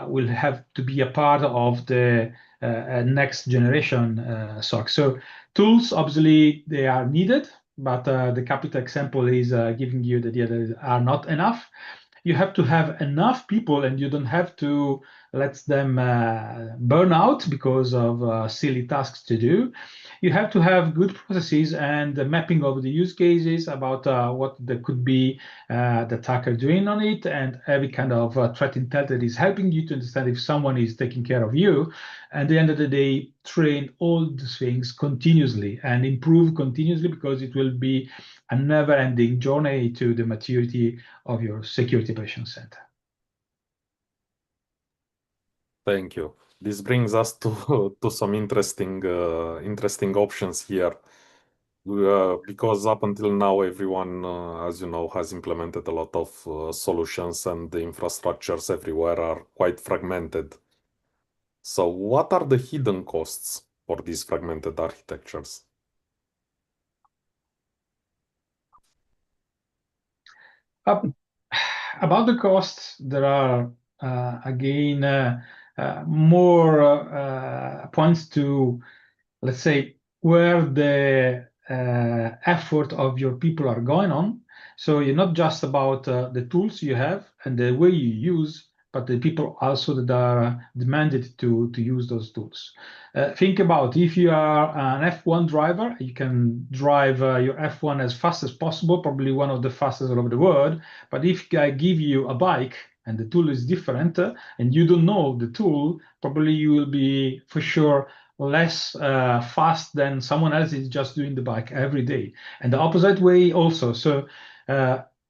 will have to be a part of the next generation SOC. So tools, obviously, they are needed, but the capital example is giving you the idea that they are not enough. You have to have enough people, and you don't have to let them burn out because of silly tasks to do. You have to have good processes and the mapping of the use cases about what there could be the attacker doing on it, and every kind of threat intel that is helping you to understand if someone is taking care of you. And at the end of the day, train all these things continuously and improve continuously, because it will be a never-ending journey to the maturity of your security operations center. Thank you. This brings us to some interesting options here. Because up until now, everyone, as you know, has implemented a lot of solutions, and the infrastructures everywhere are quite fragmented. So, what are the hidden costs for these fragmented architectures? About the costs, there are again more points to, let's say, where the effort of your people are going on. So you're not just about the tools you have and the way you use, but the people also that are demanded to use those tools. Think about if you are an F1 driver, you can drive your F1 as fast as possible, probably one of the fastest all over the world. But if I give you a bike and the tool is different and you don't know the tool, probably you will be for sure less fast than someone else is just doing the bike every day. And the opposite way also. So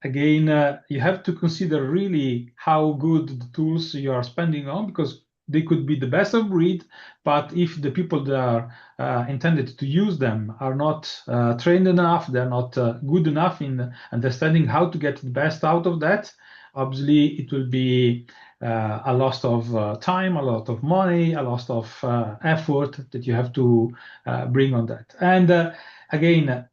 again, you have to consider really how good the tools you are spending on, because they could be the best of breed, but if the people that are intended to use them are not trained enough, they're not good enough in understanding how to get the best out of that, obviously it will be a loss of time, a lot of money, a loss of effort that you have to bring on that. And again,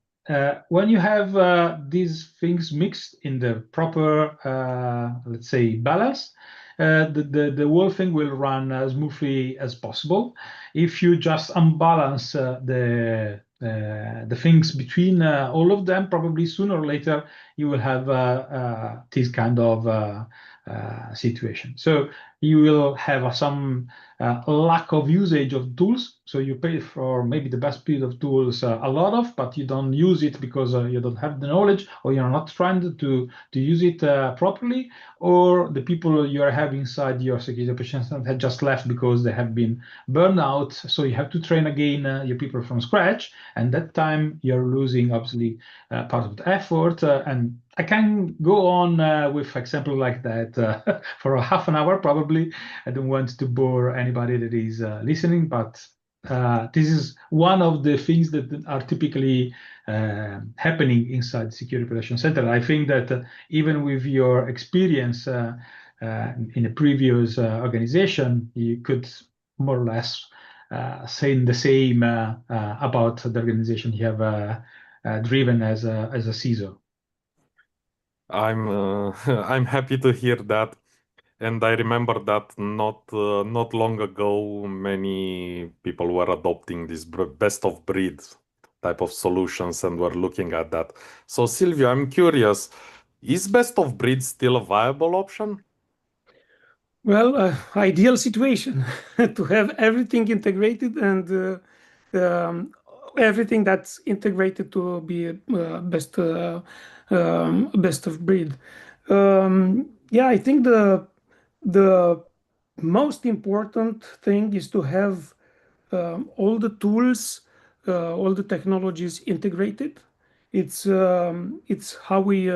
when you have these things mixed in the proper, let's say, balance, the whole thing will run as smoothly as possible. If you just unbalance the things between all of them, probably sooner or later you will have this kind of situation. So you will have some lack of usage of tools. So you pay for maybe the best piece of tools a lot of, but you don't use it because you don't have the knowledge, or you're not trying to use it properly, or the people you have inside your security operations center have just left because they have been burned out. So you have to train again your people from scratch, and that time you're losing obviously part of the effort. And I can go on with example like that for a half an hour probably. I don't want to bore anybody that is listening, but this is one of the things that are typically happening inside the Security Operations Center. I think that even with your experience in a previous organization, you could more or less say the same about the organization you have driven as a CISO. I'm happy to hear that, and I remember that not long ago, many people were adopting this best of breed type of solutions and were looking at that. So Silvio, I'm curious, is best of breed still a viable option? Well, ideal situation to have everything integrated and everything that's integrated to be best of breed. Yeah, I think the most important thing is to have all the tools, all the technologies integrated. It's how we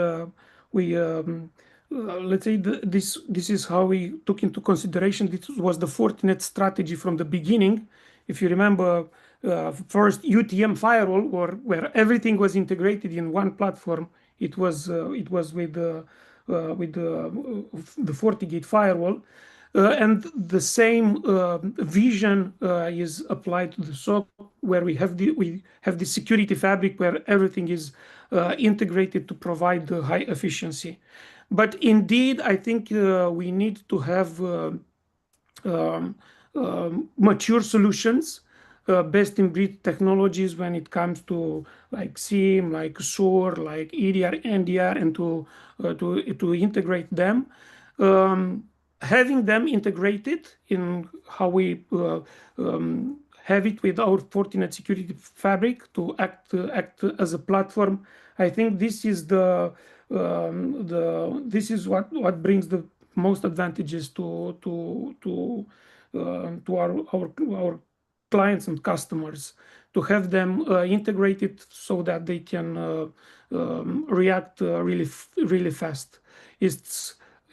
let's say this is how we took into consideration. This was the Fortinet strategy from the beginning. If you remember, first UTM firewall, where everything was integrated in one platform. It was with the FortiGate firewall. And the same vision is applied to the SOC, where we have the security fabric, where everything is integrated to provide the high efficiency. But indeed, I think we need to have um, mature solutions, best in breed technologies when it comes to like SIEM, like SOAR, like EDR, NDR, and to integrate them. Having them integrated in how we have it with our Fortinet security fabric to act as a platform. I think this is this is what brings the most advantages to our clients and customers, to have them integrated so that they can react really fast.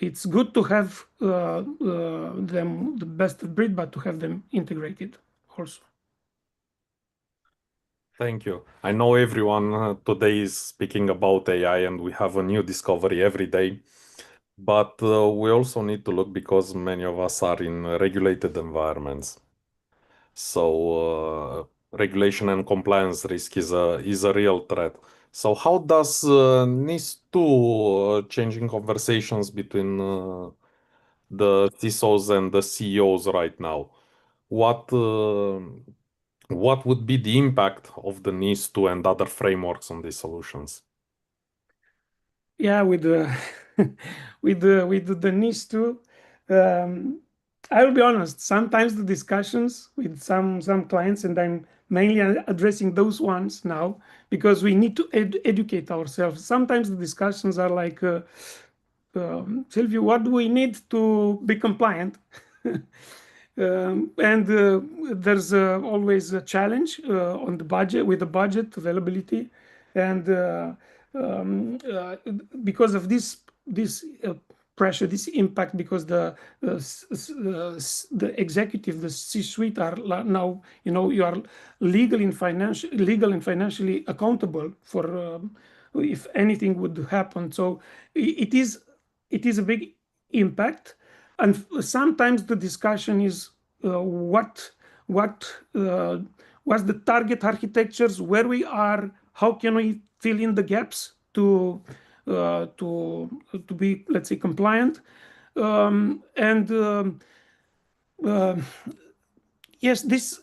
it's good to have them the best of breed, but to have them integrated also. Thank you. I know everyone today is speaking about AI and we have a new discovery every day, but we also need to look because many of us are in regulated environments. So regulation and compliance risk is a real threat. So how does NIS2 changing conversations between the CISOs and the CEOs right now? What would be the impact of the NIS2 and other frameworks on these solutions? Yeah, with the with the NIS2, I will be honest. Sometimes the discussions with some clients, and I'm mainly addressing those ones now because we need to educate ourselves. Sometimes the discussions are like, Sylvia, what do we need to be compliant? And there's always a challenge on the budget with the budget availability, and because of this pressure, this impact, because the executive, the C-suite are now, you are legal and financially accountable for if anything would happen. So it is a big impact. And sometimes the discussion is what what's the target architectures, where we are, how can we fill in the gaps to be, let's say, compliant, and yes, this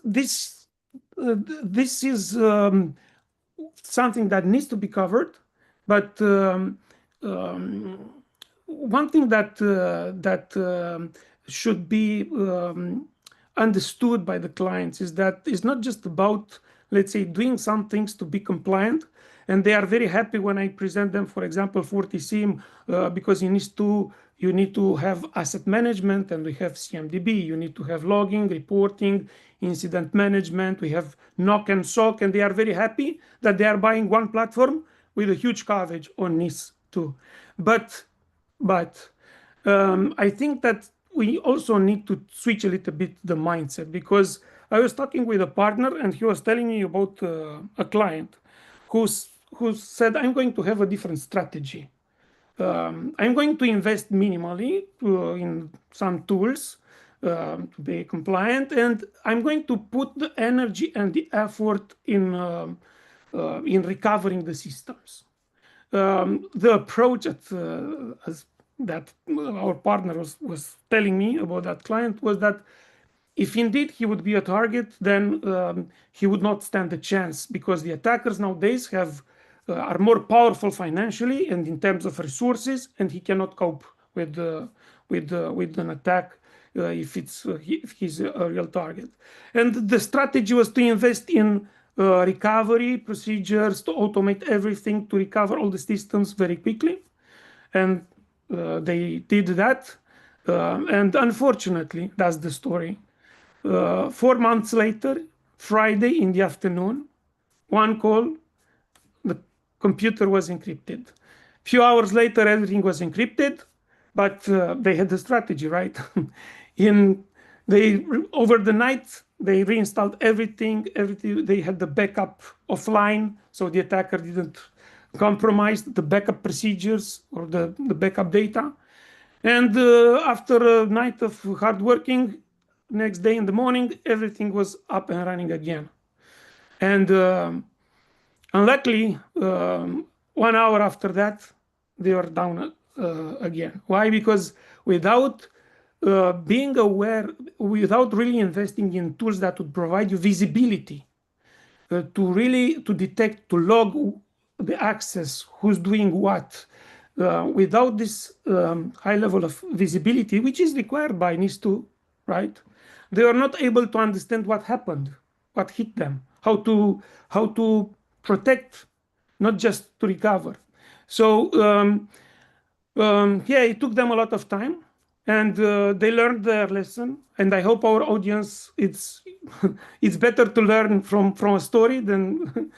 is something that needs to be covered, but one thing that should be understood by the clients is that it's not just about, let's say, doing some things to be compliant, and they are very happy when I present them, for example, 40 SIM, because you need to have asset management, and we have CMDB. You need to have logging, reporting, incident management. We have NOC and SOC, and they are very happy that they are buying one platform with a huge coverage on NIS2. But I think that we also need to switch a little bit the mindset, because I was talking with a partner and he was telling me about a client who said, I'm going to have a different strategy. I'm going to invest minimally in some tools to be compliant, and I'm going to put the energy and the effort in recovering the systems. The approach that our partner was telling me about that client was that if indeed he would be a target, then he would not stand a chance, because the attackers nowadays are more powerful financially and in terms of resources, and he cannot cope with an attack if he's a real target. And the strategy was to invest in recovery procedures, to automate everything, to recover all the systems very quickly, and they did that. And unfortunately, that's the story. 4 months later, Friday in the afternoon, one call, the computer was encrypted. Few hours later, everything was encrypted, but they had the strategy, right? Over the night, they reinstalled everything. They had the backup offline, so the attacker didn't compromise the backup procedures or the backup data. And after a night of hard working, next day in the morning, everything was up and running again. And unluckily, 1 hour after that, they were down again. Why? Because without being aware, without really investing in tools that would provide you visibility, to detect, to log the access, who's doing what, without this high level of visibility, which is required by NIS2, right? They are not able to understand what happened, what hit them, how to protect, not just to recover. So yeah, it took them a lot of time, and they learned their lesson. And I hope our audience, it's better to learn from a story than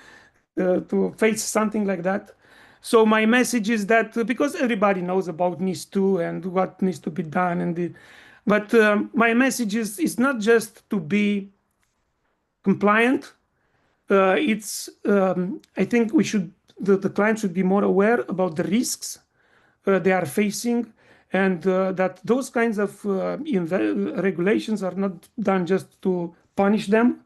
to face something like that. So my message is that because everybody knows about NIS2 and what needs to be done, but my message is not just to be compliant. I think the client should be more aware about the risks they are facing, and that those kinds of regulations are not done just to punish them.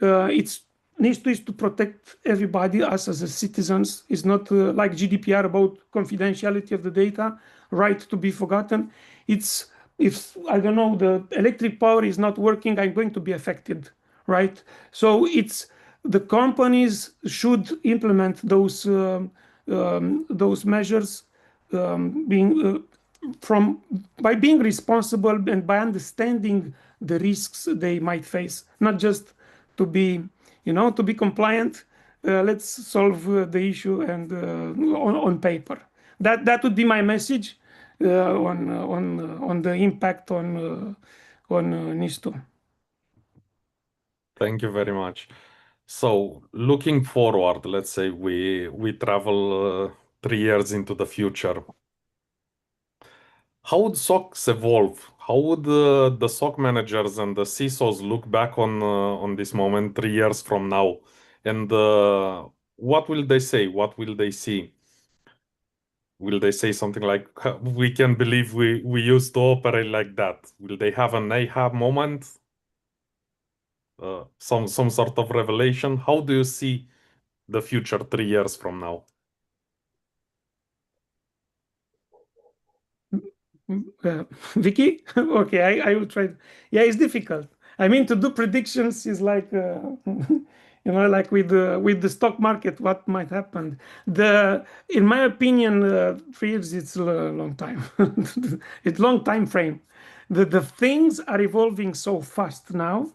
It's needs to is to protect everybody, us as a citizens. It's not like GDPR about confidentiality of the data, right to be forgotten. It's if I don't know, the electric power is not working, I'm going to be affected, right? So it's the companies should implement those measures, being by being responsible and by understanding the risks they might face, not just to be to be compliant. Let's solve the issue and on paper. That would be my message on the impact on NIS2. Thank you very much. So looking forward, let's say we travel 3 years into the future. How would SOCs evolve? How would the SOC managers and the CISOs look back on this moment 3 years from now? And what will they say? What will they see? Will they say something like, "We can believe we used to operate like that"? Will they have an aha moment? Some sort of revelation? How do you see the future 3 years from now? Vicky? Okay, I will try. Yeah, it's difficult. I mean, to do predictions is like, like with the stock market, what might happen. In my opinion, 3 years it's a long time. It's long time frame. The things are evolving so fast now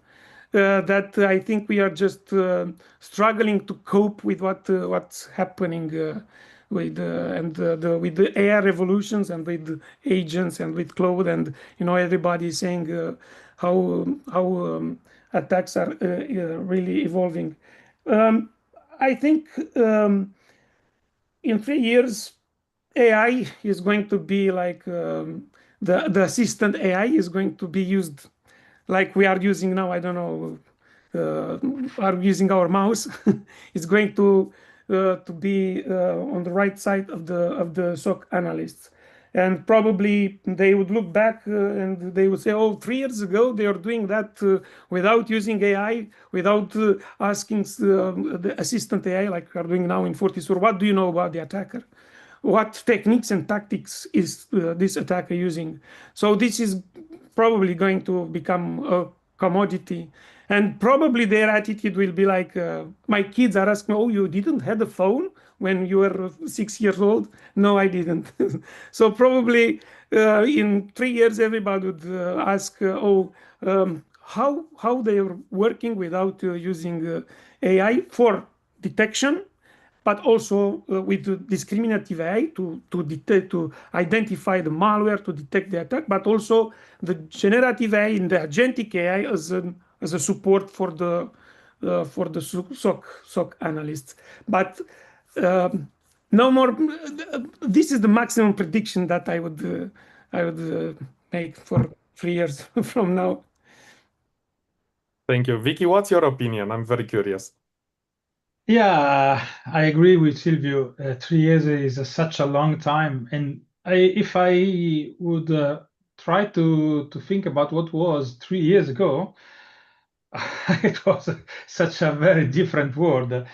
that I think we are just struggling to cope with what's happening with the AI revolutions and with agents and with cloud, and everybody is saying how attacks are really evolving. I think in 3 years AI is going to be like the assistant AI is going to be used like we are using now. I don't know, are using our mouse. It's going to be on the right side of the SOC analysts, and probably they would look back and they would say, "Oh, 3 years ago they are doing that without using AI, without asking the assistant AI like we are doing now in Fortisur. What do you know about the attacker? What techniques and tactics is this attacker using?" So this is probably going to become a commodity, and probably their attitude will be like, my kids are asking, "Oh, you didn't have a phone when you were 6 years old?" "No, I didn't." So probably in 3 years everybody would ask, "Oh, how they are working without using AI for detection, but also with the discriminative AI to detect, to identify the malware, to detect the attack, but also the generative AI and the agentic AI as a support for the SOC analysts." But no more. This is the maximum prediction that I would make for 3 years from now. Thank you. Vicky, what's your opinion? I'm very curious. Yeah, I agree with Silvio. 3 years is such a long time, and if I would try to think about what was 3 years ago, it was such a very different world,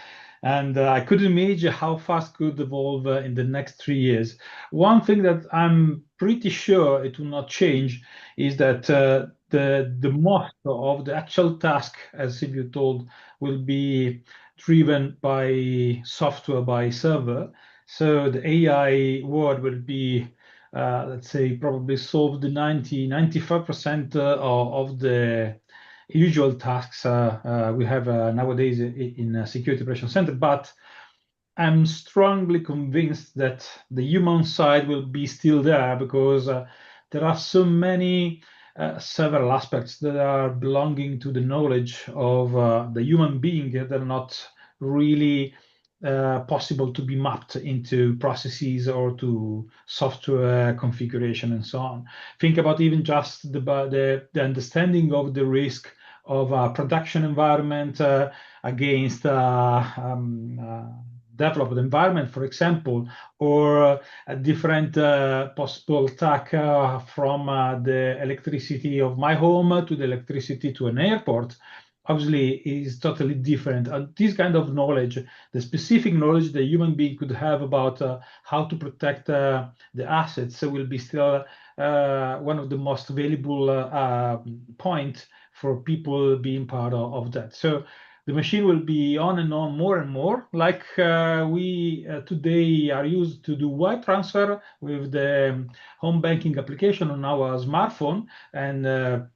and I couldn't imagine how fast could evolve in the next 3 years. One thing that I'm pretty sure it will not change is that the most of the actual task, as Silvio told, will be driven by software, by server. So the AI world will be, let's say, probably solve the 95% of the usual tasks we have nowadays in a security operations center. But I'm strongly convinced that the human side will be still there, because there are so many several aspects that are belonging to the knowledge of the human being that are not really possible to be mapped into processes or to software configuration and so on. Think about even just the understanding of the risk of a production environment against developed environment, for example, or a different possible attack from the electricity of my home to the electricity to an airport. Obviously is totally different. This kind of knowledge, the specific knowledge the human being could have about how to protect the assets will be still one of the most valuable point for people being part of that. So the machine will be on and on more and more, like we today are used to do wire transfer with the home banking application on our smartphone. And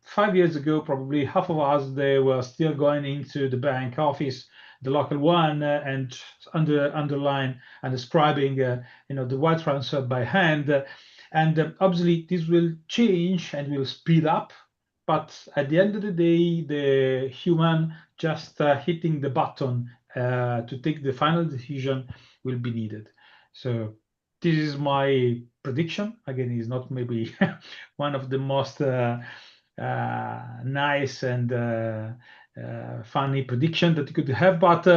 5 years ago, probably half of us, they were still going into the bank office, the local one, and underline and describing the wire transfer by hand. And obviously, this will change and will speed up. But at the end of the day, the human just hitting the button to take the final decision will be needed. So this is my prediction. Again, it's not maybe one of the most nice and funny prediction that you could have, but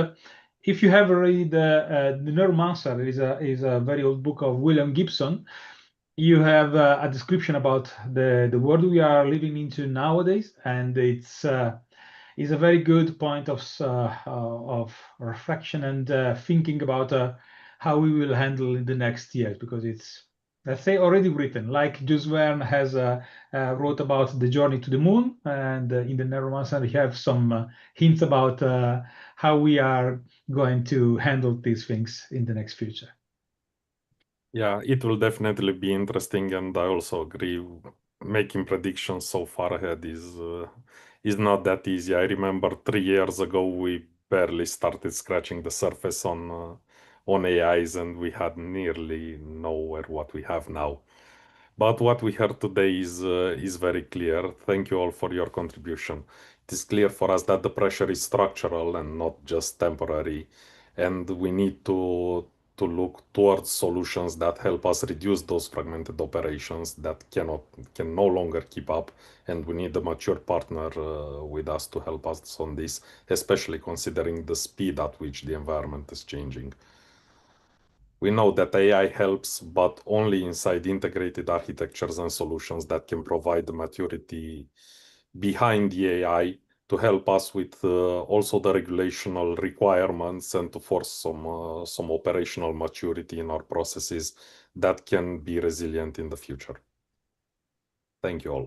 if you have read the Neuromancer is a very old book of William Gibson, you have a description about the world we are living into nowadays, and it's a very good point of reflection and thinking about how we will handle in the next years, because it's, let's say, already written. Like Jules Verne has wrote about the journey to the moon, and in the Neuromancer we have some hints about how we are going to handle these things in the next future. Yeah, it will definitely be interesting, and I also agree. Making predictions so far ahead is not that easy. I remember 3 years ago we barely started scratching the surface on AIs, and we had nearly nowhere what we have now. But what we heard today is very clear. Thank you all for your contribution. It is clear for us that the pressure is structural and not just temporary, and we need to look towards solutions that help us reduce those fragmented operations that can no longer keep up, and we need a mature partner with us to help us on this, especially considering the speed at which the environment is changing. We know that AI helps, but only inside integrated architectures and solutions that can provide the maturity behind the AI to help us with also the regulational requirements and to force some operational maturity in our processes that can be resilient in the future. Thank you all.